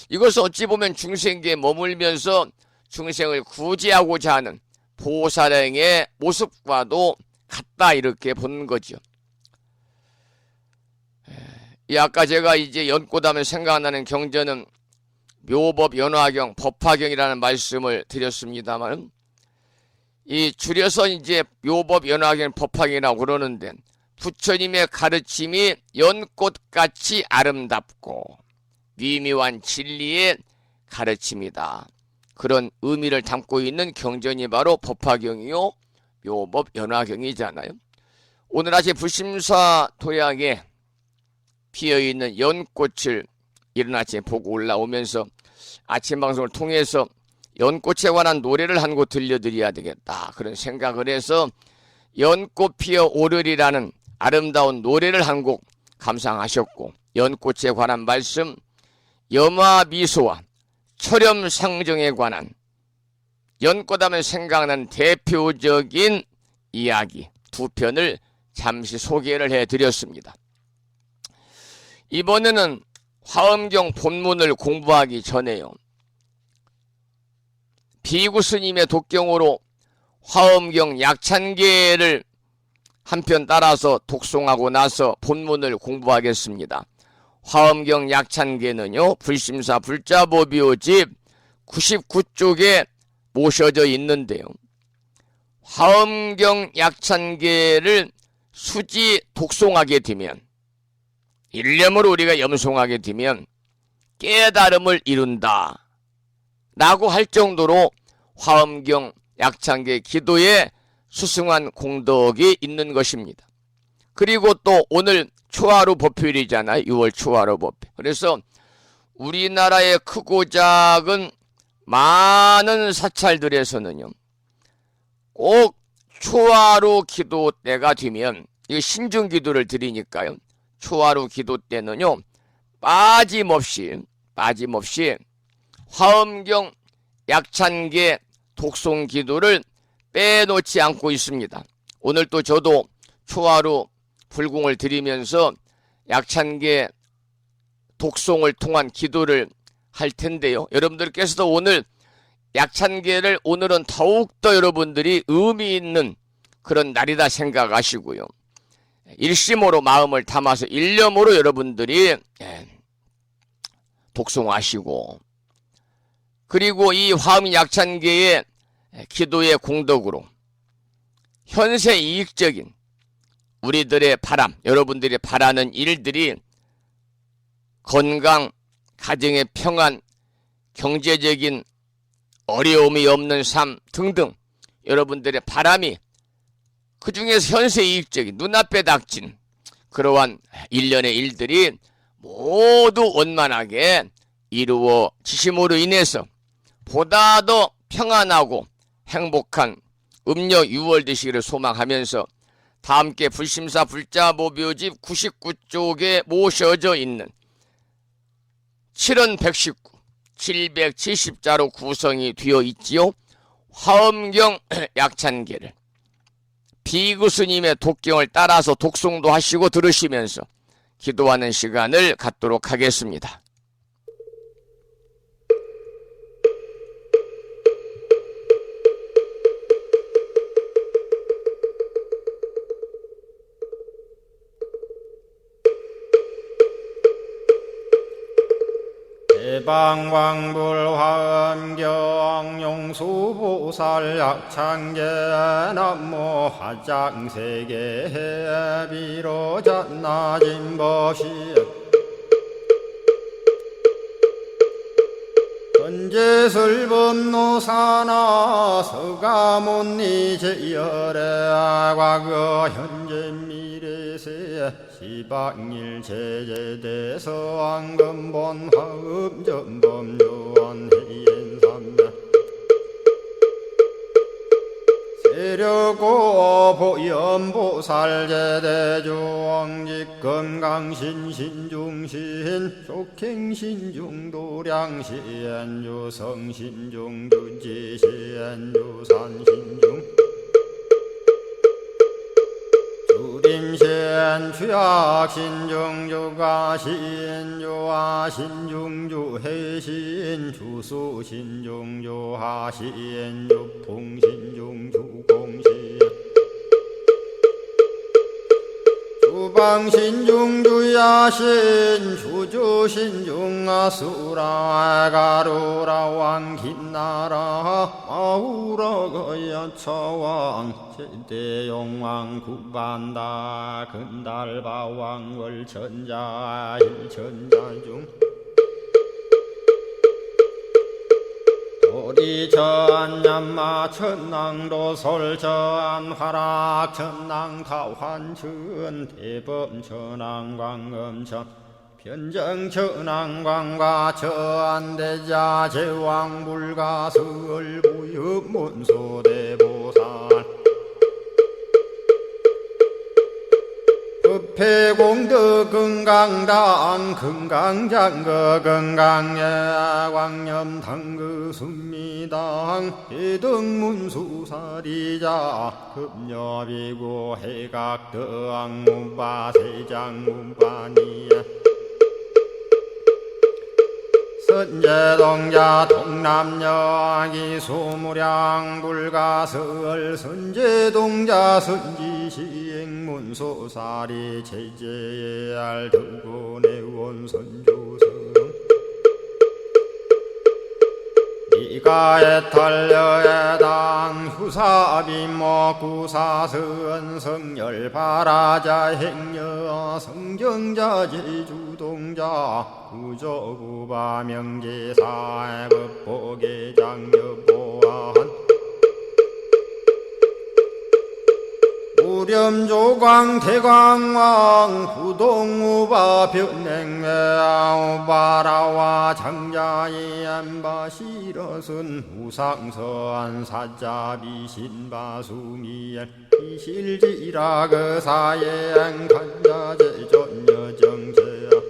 이것은 어찌 보면 중생계에 머물면서 중생을 구제하고자 하는 보살행의 모습과도 같다, 이렇게 보는 거죠. 아까 제가 이제 연꽃하면 생각나는 경전은 묘법 연화경, 법화경이라는 말씀을 드렸습니다만, 이 줄여서 이제 묘법 연화경, 법화경이라고 그러는데, 부처님의 가르침이 연꽃같이 아름답고 미묘한 진리의 가르침이다. 그런 의미를 담고 있는 경전이 바로 법화경이요, 묘법 연화경이잖아요. 오늘 아침 불심사 도약에 피어있는 연꽃을 이른 아침에 보고 올라오면서 아침 방송을 통해서 연꽃에 관한 노래를 한 곡 들려드려야 되겠다, 그런 생각을 해서 연꽃 피어 오르리라는 아름다운 노래를 한 곡 감상하셨고, 연꽃에 관한 말씀, 염화미소와 철염상정에 관한 연꽃하면 생각나는 대표적인 이야기 두 편을 잠시 소개를 해드렸습니다. 이번에는 화엄경 본문을 공부하기 전에요, 비구 스님의 독경으로 화엄경 약찬계를 한 편 따라서 독송하고 나서 본문을 공부하겠습니다. 화엄경 약찬계는요, 불심사 불자보비오집 99쪽에 모셔져 있는데요, 화엄경 약찬계를 수지 독송하게 되면, 일념으로 우리가 염송하게 되면 깨달음을 이룬다 라고 할 정도로 화엄경 약찬계 기도에 수승한 공덕이 있는 것입니다. 그리고 또 오늘 초하루 법요일이잖아요. 6월 초하루 법요. 그래서 우리나라의 크고 작은 많은 사찰들에서는요, 꼭 초하루 기도 때가 되면 이거 신중 기도를 드리니까요. 초하루 기도 때는요 빠짐없이 화엄경 약찬계 독송 기도를 빼놓지 않고 있습니다. 오늘 또 저도 초하루 불궁을 드리면서 약찬계 독송을 통한 기도를 할 텐데요. 여러분들께서도 오늘 약찬계를 오늘은 더욱더 여러분들이 의미 있는 그런 날이다 생각하시고요. 일심으로 마음을 담아서 일념으로 여러분들이 독송하시고, 그리고 이 화엄 약찬계의 기도의 공덕으로 현세 이익적인 우리들의 바람, 여러분들이 바라는 일들이 건강, 가정의 평안, 경제적인 어려움이 없는 삶 등등 여러분들의 바람이 그 중에서 현세 이익적인 눈앞에 닥친 그러한 일련의 일들이 모두 원만하게 이루어지심으로 인해서 보다 더 평안하고 행복한 음력 6월 되시기를 소망하면서 다 함께 불심사 불자보묘집 99쪽에 모셔져 있는 7,119, 770자로 구성이 되어 있지요. 화엄경 약찬계를 비구 스님의 독경을 따라서 독송도 하시고 들으시면서 기도하는 시간을 갖도록 하겠습니다. 대방광불화엄경 용수보살 약찬계 남모 화장세계 비로잔나진 법시 현재설법노사나 서가몬니 제열의 과거 현재 미래세 시방일 제제대서 왕금본 화음전범요한 해인삼나 세력고 보염보살 제대주왕직 건강신신중신 족행신중도량신 유성신중 주지신 유산신중 주림신 주약신중 주가신 주하신중 주해신 주수신중 주하신 주풍신중 주공신 주방신중 주야신 주주신중 아수라 가루라 왕긴나라 아우라 거야차왕 제대용왕 구반다 근달바왕 월천자 일천자중 도리천냠마 천낭도솔천 화락 천낭타환천 대범천왕 광음천 변정천왕 광과 천대자 제왕불가설 부유문소대보살 급회공덕 건강당 건강장거 건강예 광염당그 순미당 해등문수사리자 급여비고 해각덕 문바세장 문바니야 선제동자 동남여기 소무량 불가설 선제동자 선지시행문소사리 제제알 등군의원 선조성 이가에 탈려에당 후사비모 구사선 성열바라자 행여 성정자 제주동자 구조구바 명제사 법보계장 여보한 우렴조광 대광왕 부동우바 변행외 우바라와 장자의 안바시러슨 우상서한 사자비 신바수미엘 비실지라 그 사예 안간자제 전여정제야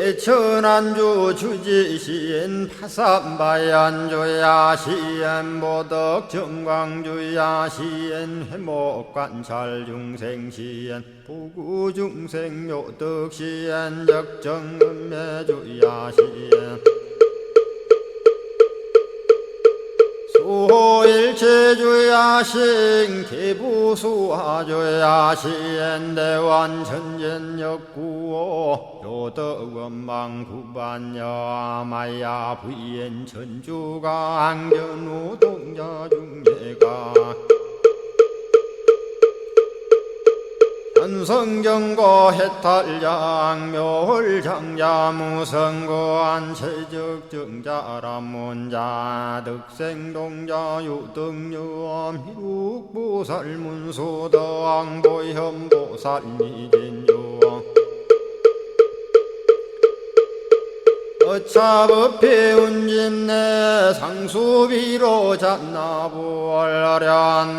대천안주 주지시엔 파산바얀주야 시엔 보덕 정광주야 시엔 회목관찰 중생시엔 부구중생 요덕시엔 적정음매주야 시엔 수호일체주야 신 개부수화주야 시엔 대완천전역구호 요덕원망구반여 마야 부인 천주가 안견우 동자중예가 현성경고 해탈장 묘홀장자 무성고한 체적정자람문자 득생동자 유등유엄 희룩보살문수덕보현보살미진유엄 어차법회 운집내 상수비로 잔나부얼련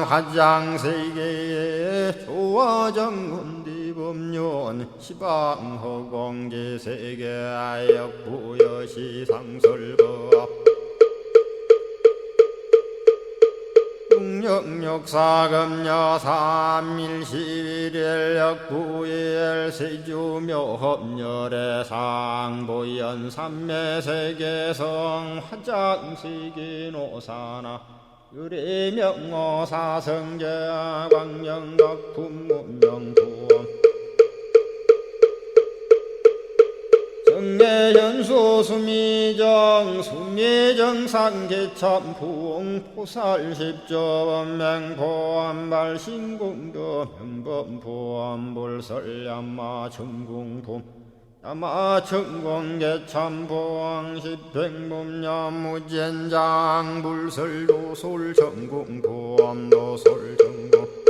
화장세계에 조화정운디법륜 시방허공제세계 역부여시상설법 육력사금여 삼일시일 역부일 세주묘법열의 상보연 삼매세계성 화장세계노사나 유래명어사성제 광명각품문명부엄 정례현수 수미정 수미정상계참풍 포살십조범맹포암발신공도 명범포암불설야마 천궁품 야마천공계참포항 십행범야무젠장 불설도솔천궁포암도솔천궁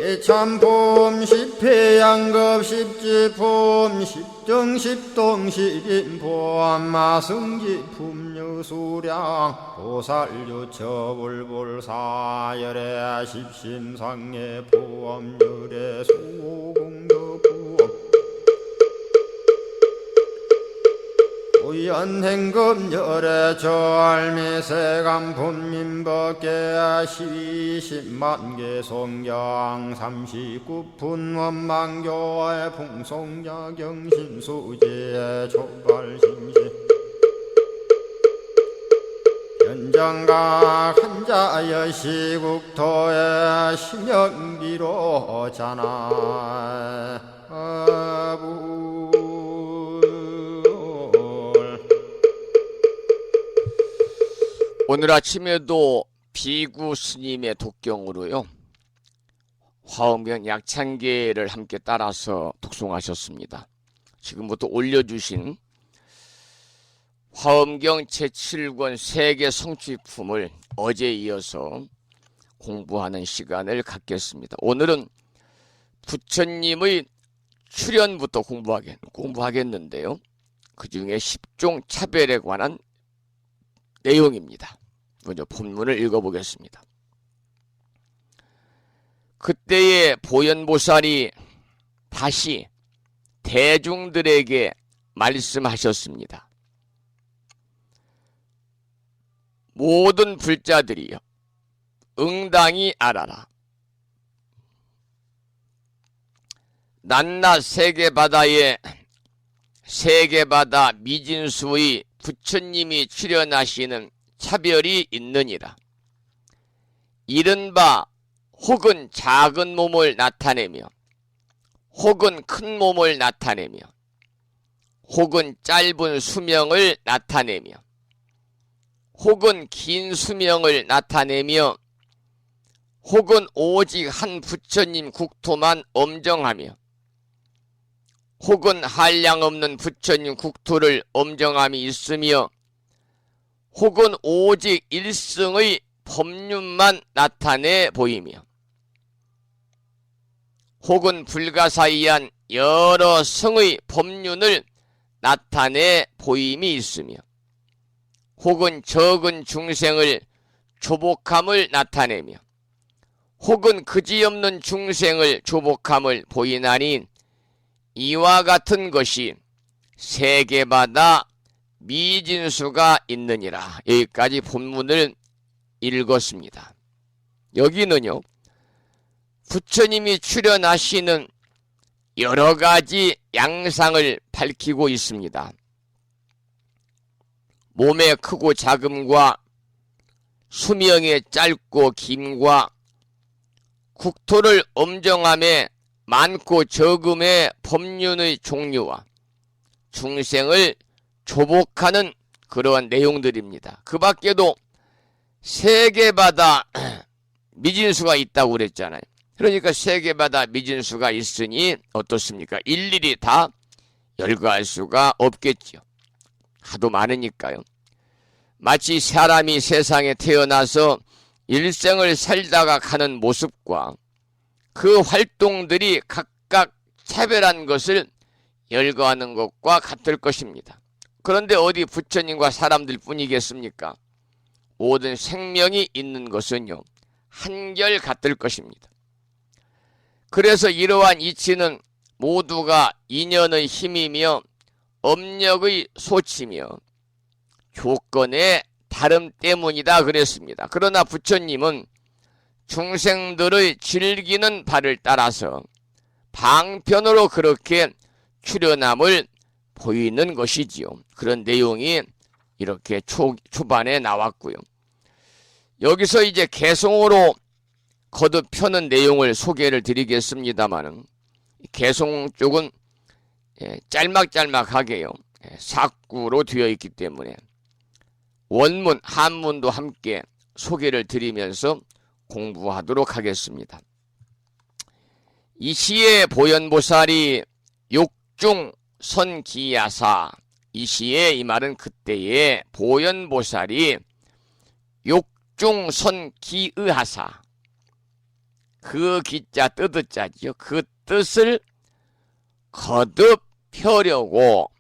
개참폼 십회양급 십지폼 십정십동 십인폼 마승지품 유수량 보살유처불불사열의 십심상의 포함열의 수공덕부엄 우연행급열의 저알미세간품민법계 시십만개 송경 39분 원망교의 풍송야경신수지의 초발신시 현정각 한자여 시국토의 심영기로 자나 아부 오늘 아침에도 비구 스님의 독경으로요 화엄경 약창계를 함께 따라서 독송하셨습니다. 지금부터 올려주신 화엄경 제7권 세계 성취품을 어제에 이어서 공부하는 시간을 갖겠습니다. 오늘은 부처님의 출현부터 공부하겠는데요. 그 중에 10종 차별에 관한 내용입니다. 먼저 본문을 읽어보겠습니다. 그때에 보현보살이 다시 대중들에게 말씀하셨습니다. 모든 불자들이여 응당히 알아라. 낮낮 세계바다에 세계바다 미진수의 부처님이 출현하시는 차별이 있느니라. 이른바 혹은 작은 몸을 나타내며 혹은 큰 몸을 나타내며 혹은 짧은 수명을 나타내며 혹은 긴 수명을 나타내며 혹은 오직 한 부처님 국토만 엄정하며 혹은 한량없는 부처님 국토를 엄정함이 있으며 혹은 오직 일성의 법륜만 나타내 보이며 혹은 불가사의한 여러 성의 법륜을 나타내 보임이 있으며 혹은 적은 중생을 조복함을 나타내며 혹은 그지없는 중생을 조복함을 보이나니 이와 같은 것이 세계마다 미진수가 있느니라. 여기까지 본문을 읽었습니다. 여기는요, 부처님이 출연하시는 여러 가지 양상을 밝히고 있습니다. 몸의 크고 작음과 수명의 짧고 김과 국토를 엄정함에 많고 적음의 법륜의 종류와 중생을 조복하는 그러한 내용들입니다. 그 밖에도 세계마다 미진수가 있다고 그랬잖아요. 그러니까 세계마다 미진수가 있으니 어떻습니까? 일일이 다 열거할 수가 없겠죠. 하도 많으니까요. 마치 사람이 세상에 태어나서 일생을 살다가 가는 모습과 그 활동들이 각각 차별한 것을 열거하는 것과 같을 것입니다. 그런데 어디 부처님과 사람들 뿐이겠습니까? 모든 생명이 있는 것은요, 한결 같을 것입니다. 그래서 이러한 이치는 모두가 인연의 힘이며 업력의 소치며 조건의 다름 때문이다 그랬습니다. 그러나 부처님은 중생들의 즐기는 바를 따라서 방편으로 그렇게 출현함을 보이는 것이지요. 그런 내용이 이렇게 초반에 나왔고요. 여기서 이제 개송으로 거듭 펴는 내용을 소개를 드리겠습니다만은 개송 쪽은 짤막짤막하게요, 사구로 되어 있기 때문에 원문, 한문도 함께 소개를 드리면서 공부하도록 하겠습니다. 이 시에 보현보살이 욕중 선기야사, 이 시에 이 말은 그때에 보현보살이 욕중 선기의하사, 그 기자 뜨뜻자지요. 그 뜻을 거듭 펴려고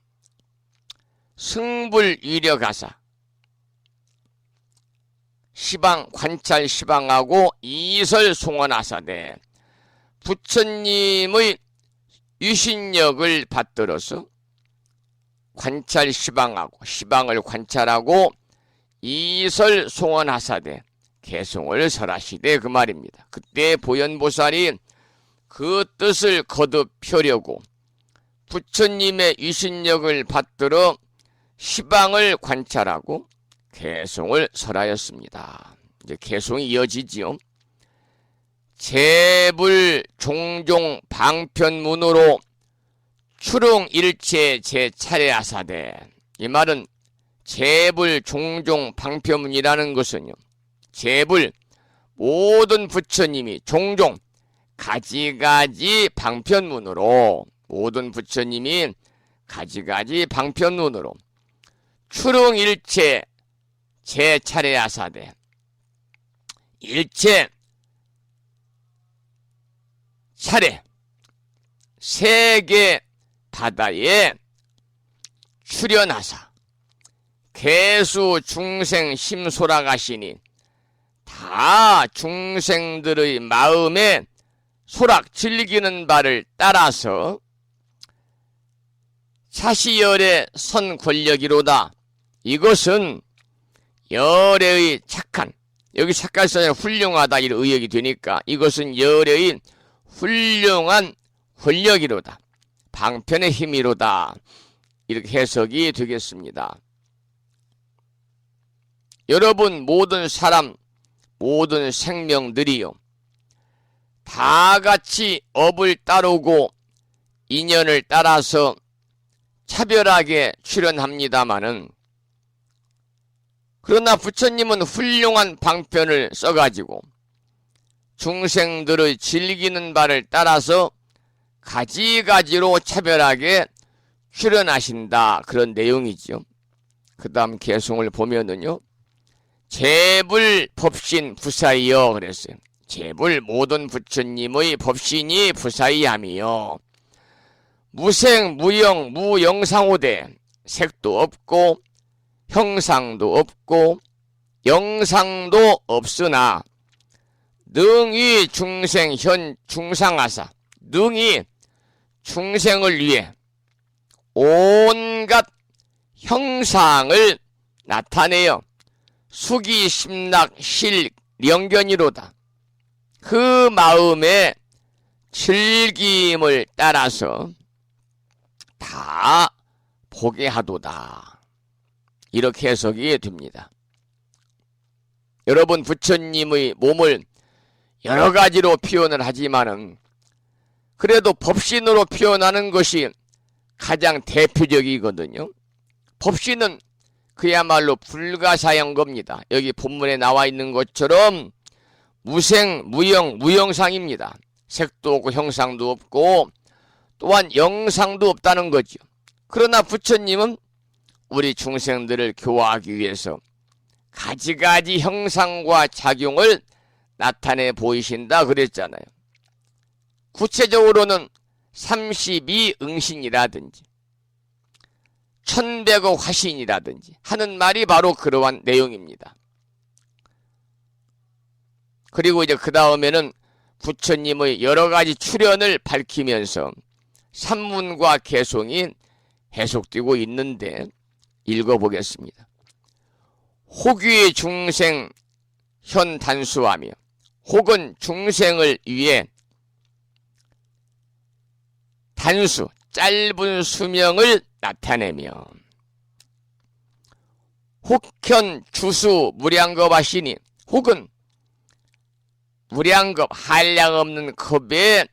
승불위력하사, 시방 관찰 시방하고 이설 송원하사대, 부처님의 유신력을 받들어서 관찰 시방하고 시방을 관찰하고 이설 송원하사대 개송을 설하시되 그 말입니다. 그때 보현보살이 그 뜻을 거듭 펴려고 부처님의 유신력을 받들어 시방을 관찰하고 개송을 설하였습니다. 이제 개송이 이어지지요. 재불 종종 방편문으로 추릉일체 제 차례 하사대, 이 말은 재불 종종 방편문이라는 것은요, 재불 모든 부처님이 종종 가지가지 방편문으로, 모든 부처님이 가지가지 방편문으로 추릉일체 제 차례 하사대, 일체 차례 세계 바다에 출연하사 개수 중생 심소락하시니, 다 중생들의 마음에 소락 즐기는 바를 따라서 차시열의 선 권력이로다. 이것은 열애의 착한, 여기 착한 써야 훌륭하다 이런 의역이 되니까 이것은 열애의 훌륭한 권력이로다, 방편의 힘이로다, 이렇게 해석이 되겠습니다. 여러분, 모든 사람, 모든 생명들이요, 다 같이 업을 따르고 인연을 따라서 차별하게 출현합니다마는, 그러나 부처님은 훌륭한 방편을 써가지고 중생들의 즐기는 바를 따라서 가지가지로 차별하게 출현하신다, 그런 내용이죠. 그 다음 개송을 보면은요, 재불 법신 부사이여 그랬어요. 재불 모든 부처님의 법신이 부사이함이요. 무생 무영 무영상오대, 색도 없고 형상도 없고 영상도 없으나 능히 중생 현 중상하사, 능히 중생을 위해 온갖 형상을 나타내어 수기 심락 실령견이로다. 그 마음의 즐김을 따라서 다 보게 하도다. 이렇게 해석이 됩니다. 여러분, 부처님의 몸을 여러 가지로 표현을 하지만은 그래도 법신으로 표현하는 것이 가장 대표적이거든요. 법신은 그야말로 불가사한 겁니다. 여기 본문에 나와 있는 것처럼 무생, 무영, 무영상입니다. 색도 없고 형상도 없고 또한 영상도 없다는 거죠. 그러나 부처님은 우리 중생들을 교화하기 위해서 가지가지 형상과 작용을 나타내 보이신다 그랬잖아요. 구체적으로는 32응신이라든지 천백의 화신이라든지 하는 말이 바로 그러한 내용입니다. 그리고 이제 그 다음에는 부처님의 여러 가지 출현을 밝히면서 산문과 개송이 해석되고 있는데 읽어보겠습니다. 혹의 중생 현 단수하며, 혹은 중생을 위해 단수 짧은 수명을 나타내며, 혹현 주수 무량겁하시니, 혹은 무량겁 한량없는 겁의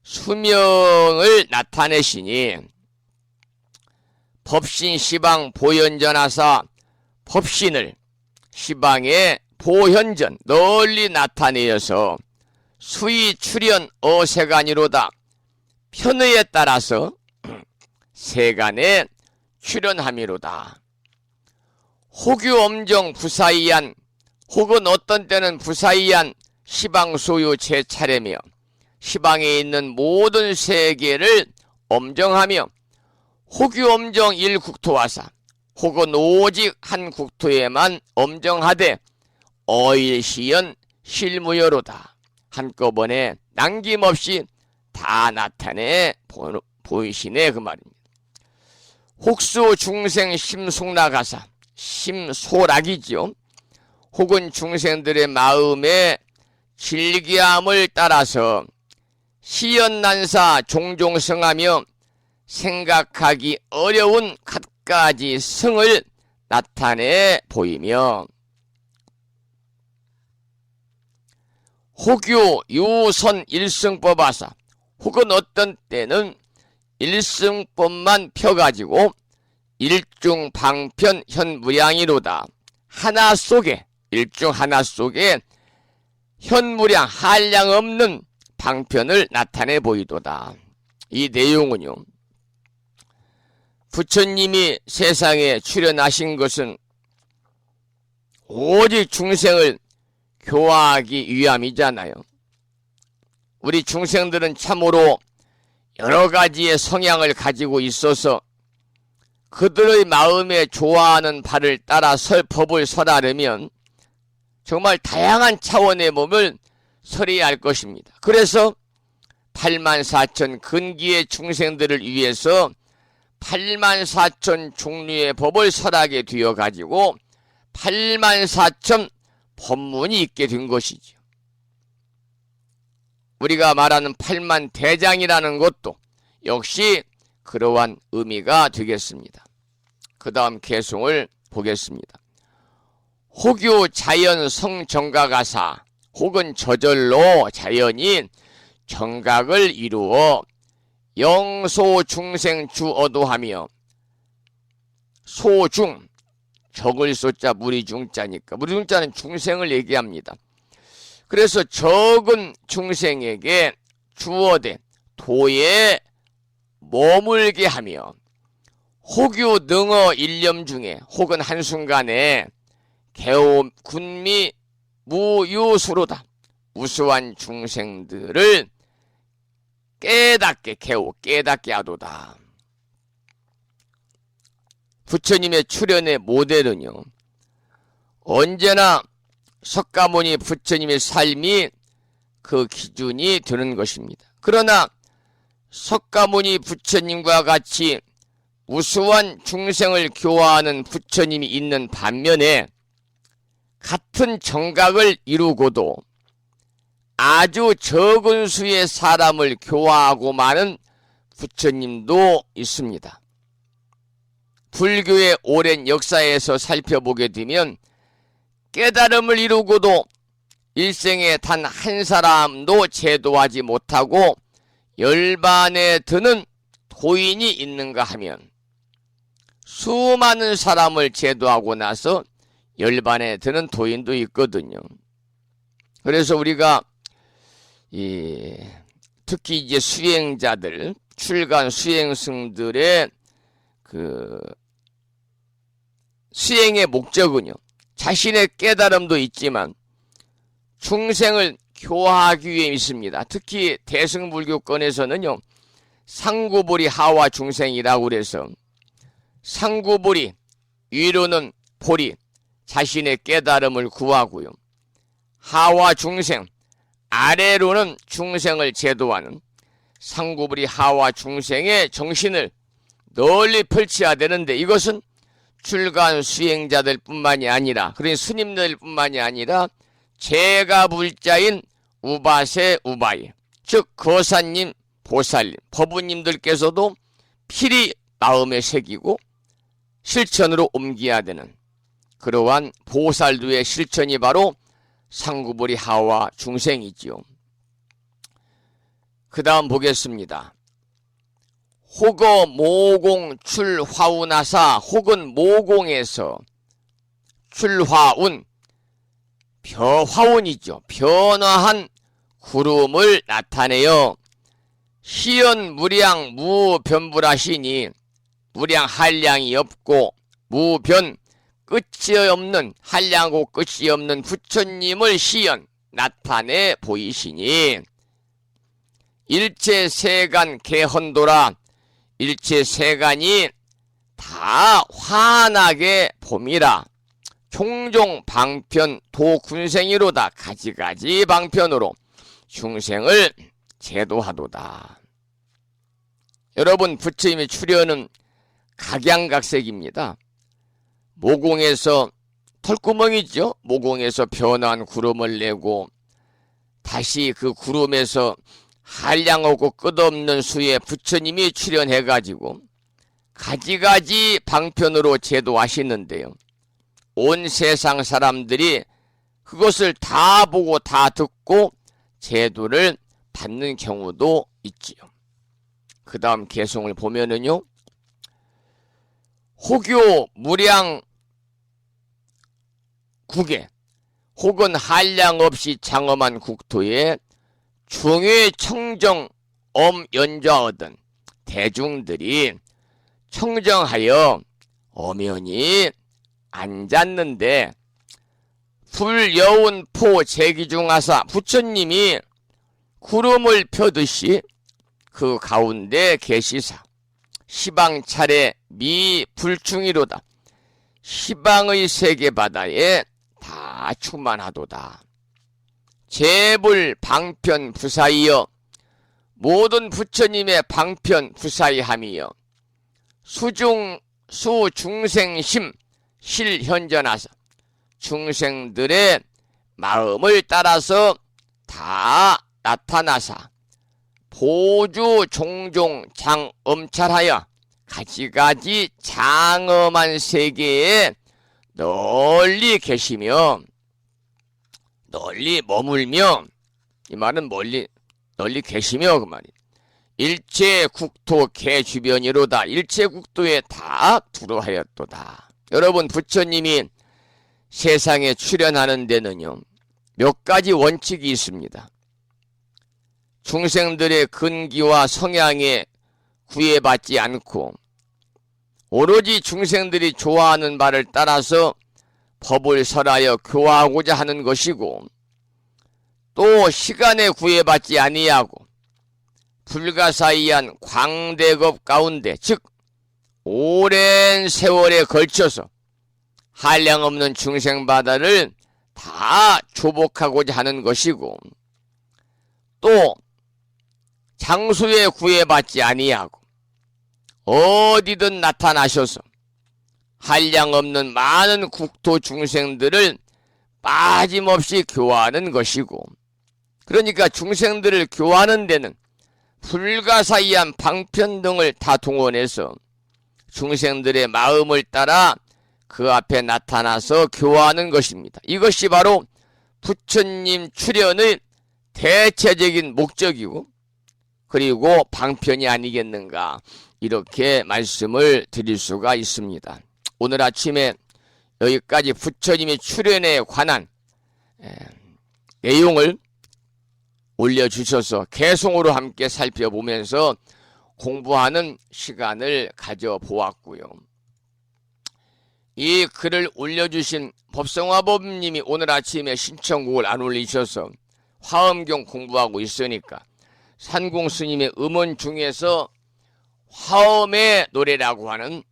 수명을 나타내시니, 법신 시방 보현전하사 법신을 시방에 보현전 널리 나타내어서 수의 출현 어세간이로다. 편의에 따라서 세간에 출현함이로다. 혹유 엄정 부사이한, 혹은 어떤 때는 부사이한 시방 소유 제 차례며 시방에 있는 모든 세계를 엄정하며, 혹유 엄정 일국토하사, 혹은 오직 한 국토에만 엄정하되 어일시연 실무여로다. 한꺼번에 남김없이 다 나타내 보이시네 그 말입니다. 혹수 중생 심속락하사, 심소락이죠. 혹은 중생들의 마음의 즐기함을 따라서 시연난사 종종 성하며 생각하기 어려운 갖가지 성을 나타내 보이며, 혹유 유선 일승법하사, 혹은 어떤 때는 일승법만 펴가지고 일중 방편 현무량이로다. 하나 속에, 일중 하나 속에 현무량 한량 없는 방편을 나타내 보이도다. 이 내용은요, 부처님이 세상에 출현하신 것은 오직 중생을 교화하기 위함이잖아요. 우리 중생들은 참으로 여러 가지의 성향을 가지고 있어서 그들의 마음에 좋아하는 바를 따라 법을 설하려면 정말 다양한 차원의 몸을 설해야 할 것입니다. 그래서 84,000 근기의 중생들을 위해서 84,000 종류의 법을 설하게 되어가지고 84,000 법문이 있게 된 것이죠. 우리가 말하는 8만 대장이라는 것도 역시 그러한 의미가 되겠습니다. 그 다음 개송을 보겠습니다. 혹유 자연 성정각하사, 혹은 저절로 자연이 정각을 이루어 영소 중생 주어도하며, 소중, 적을 소자 무리중자니까 무리중자는 중생을 얘기합니다. 그래서 적은 중생에게 주어대 도에 머물게 하며, 혹유 능어 일념 중에 혹은 한순간에 개오 군미 무유수로다. 우수한 중생들을 깨닫게 하도다. 부처님의 출현의 모델은요, 언제나 석가모니 부처님의 삶이 그 기준이 되는 것입니다. 그러나 석가모니 부처님과 같이 우수한 중생을 교화하는 부처님이 있는 반면에 같은 정각을 이루고도 아주 적은 수의 사람을 교화하고 마는 부처님도 있습니다. 불교의 오랜 역사에서 살펴보게 되면 깨달음을 이루고도 일생에 단 한 사람도 제도하지 못하고 열반에 드는 도인이 있는가 하면 수많은 사람을 제도하고 나서 열반에 드는 도인도 있거든요. 그래서 우리가 특히 이제 수행자들, 출간 수행승들의 그 수행의 목적은요, 자신의 깨달음도 있지만 중생을 교화하기 위해 있습니다. 특히 대승불교권에서는요, 상구불이 하와 중생이라고 그래서 상구불이 위로는 불이 자신의 깨달음을 구하고요, 하와 중생 아래로는 중생을 제도하는 상구불이 하와 중생의 정신을 널리 펼쳐야 되는데, 이것은 출간 수행자들 뿐만이 아니라, 그러니 스님들 뿐만이 아니라 제가불자인 우바세 우바이, 즉 거사님, 보살님, 법부님들께서도 필히 마음에 새기고 실천으로 옮겨야 되는 그러한 보살도의 실천이 바로 상구불이 하와 중생이지요. 그 다음 보겠습니다. 혹어 모공 출화운하사, 혹은 모공에서 출화운, 화운이죠. 변화한 구름을 나타내어 시연 무량 무변불하시니, 무량 한량이 없고 무변 끝이 없는, 한량고 끝이 없는 부처님을 시연 나타내 보이시니, 일체 세간 개헌도라, 일체 세간이 다 환하게 봄이라, 종종 방편 도군생이로다, 가지가지 방편으로 중생을 제도하도다. 여러분, 부처님의 출현은 각양각색입니다. 모공에서, 털구멍이죠. 모공에서 변화한 구름을 내고 다시 그 구름에서 한량없고 끝없는 수의 부처님이 출현해가지고 가지가지 방편으로 제도하시는데요, 온 세상 사람들이 그것을 다 보고 다 듣고 제도를 받는 경우도 있지요. 그 다음 개송을 보면은요, 혹요 무량 국에, 혹은 한량 없이 장엄한 국토에 중회 청정 엄연좌하던 대중들이 청정하여 엄연히 앉았는데, 불여운 포 제기중하사, 부처님이 구름을 펴듯이 그 가운데 계시사, 시방 차례 미 불충이로다, 시방의 세계바다에 다 충만하도다. 제불 방편 부사이여, 모든 부처님의 방편 부사이함이여, 수중생심 실현전하사, 중생들의 마음을 따라서 다 나타나사, 보주 종종 장엄찰하여 가지가지 장엄한 세계에 널리 계시며, 널리 머물며, 이 말은 널리 계시며 그 말이, 일체 국토 개 주변이로다, 일체 국토에 다 두루하였도다. 여러분, 부처님이 세상에 출현하는 데는요, 몇 가지 원칙이 있습니다. 중생들의 근기와 성향에 구애받지 않고 오로지 중생들이 좋아하는 바를 따라서 법을 설하여 교화하고자 하는 것이고, 또 시간에 구애받지 아니하고 불가사의한 광대급 가운데, 즉 오랜 세월에 걸쳐서 한량없는 중생바다를 다 조복하고자 하는 것이고, 또 장수에 구애받지 아니하고 어디든 나타나셔서 한량없는 많은 국토 중생들을 빠짐없이 교화하는 것이고, 그러니까 중생들을 교화하는 데는 불가사의한 방편 등을 다 동원해서 중생들의 마음을 따라 그 앞에 나타나서 교화하는 것입니다. 이것이 바로 부처님 출현의 대체적인 목적이고, 그리고 방편이 아니겠는가, 이렇게 말씀을 드릴 수가 있습니다. 오늘 아침에 여기까지 부처님의 출현에 관한 내용을 올려주셔서 개송으로 함께 살펴보면서 공부하는 시간을 가져보았고요. 이 글을 올려주신 법성화법님이 오늘 아침에 신청곡을 안 올리셔서 화엄경 공부하고 있으니까 산공 스님의 음원 중에서 화엄의 노래라고 하는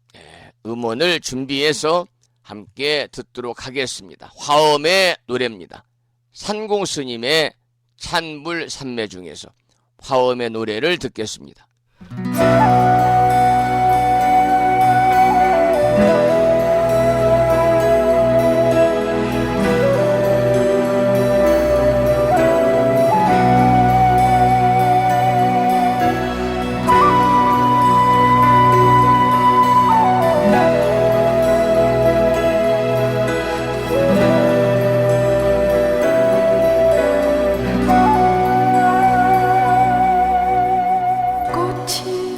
음원을 준비해서 함께 듣도록 하겠습니다. 화엄의 노래입니다. 산공 스님의 찬불 삼매 중에서 화엄의 노래를 듣겠습니다. 꽃이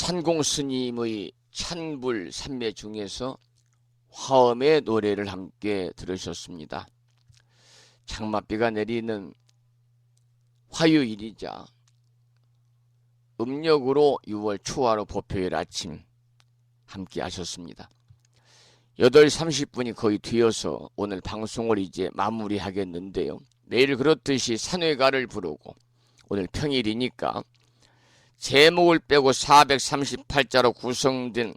산공 스님의 찬불 삼매 중에서 화엄의 노래를 함께 들으셨습니다. 장맛비가 내리는 화요일이자 음력으로 6월 초하루 법회일 아침 함께 하셨습니다. 8시 30분이 거의 뒤어서 오늘 방송을 이제 마무리하겠는데요. 내일 그렇듯이 산회가를 부르고 오늘 평일이니까 제목을 빼고 438자로 구성된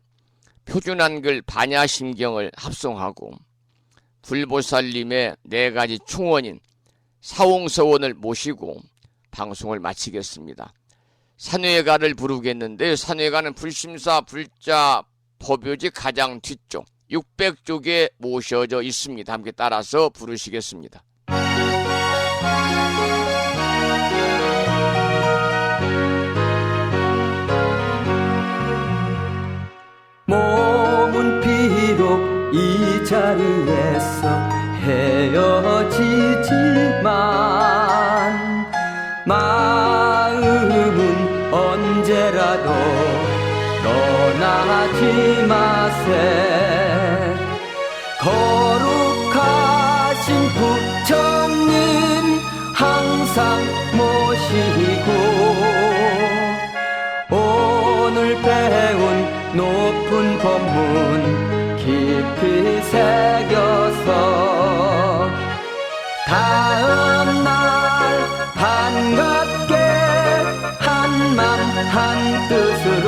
표준한글 반야심경을 합성하고 불보살님의 4가지 충원인 사홍서원을 모시고 방송을 마치겠습니다. 산회가를 부르겠는데 산회가는 불심사 불자 법요지 가장 뒤쪽 600쪽에 모셔져 있습니다. 함께 따라서 부르시겠습니다. 몸은 비록 이 자리에서 헤어지지만 마음은 언제라도 떠나지 마세. 거룩하신 부처님 항상 모시고 오늘 배운 높은 법문 깊이 새겨서 다음날 반갑게 한맘 한뜻으로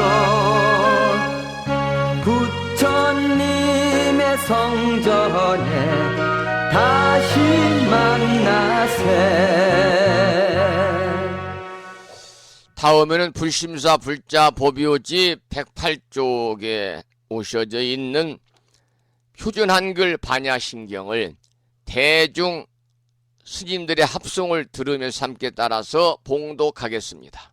부처님의 성전에 다시 만나세. 다음에는 불심사 불자 법요지 108쪽에 오셔져 있는 표준 한글 반야심경을 대중 스님들의 합송을 들으면서 함께 따라서 봉독하겠습니다.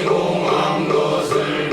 공한 것을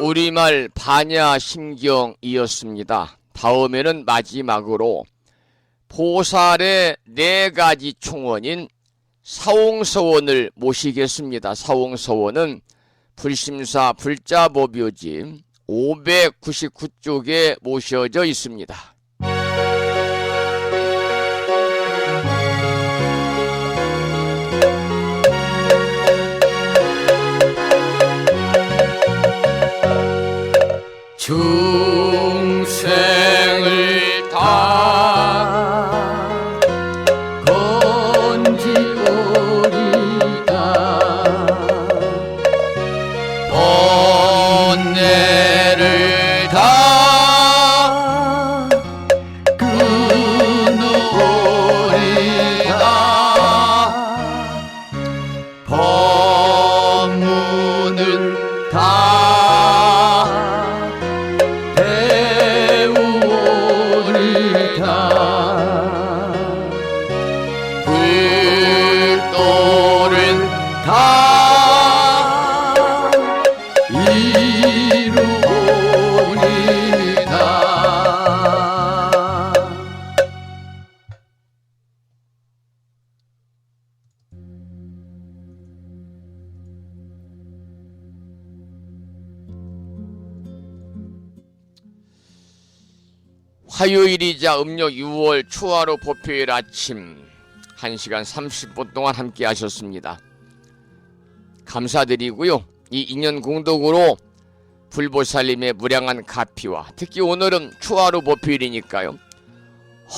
우리말 반야심경이었습니다. 다음에는 마지막으로 보살의 4가지 총원인 사홍서원을 모시겠습니다. 사홍서원은 불심사 불자법요지 599쪽에 모셔져 있습니다. 중생을 다 건지오리다 번뇌를 다 끊으오리다 법문을 다 불도를 다 이루오리다. 화요일이자 음력 6월 초하루 법요일 아침 1시간 30분 동안 함께 하셨습니다. 감사드리고요. 이 인연 공덕으로 불보살님의 무량한 가피와 특히 오늘은 초하루 법요일이니까요.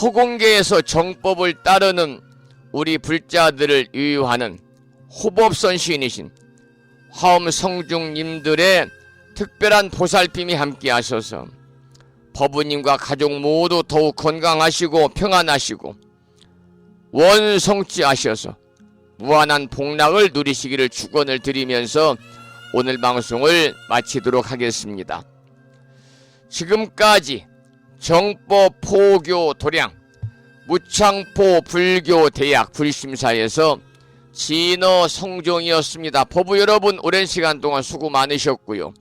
허공계에서 정법을 따르는 우리 불자들을 유유하는 호법선시인이신 화엄성중님들의 특별한 보살핌이 함께 하셔서 법부님과 가족 모두 더욱 건강하시고 평안하시고 원성취하셔서 무한한 복락을 누리시기를 축원을 드리면서 오늘 방송을 마치도록 하겠습니다. 지금까지 정법 포교 도량 무창포 불교 대학 불심사에서 진어 성종이었습니다. 법부 여러분 오랜 시간 동안 수고 많으셨고요.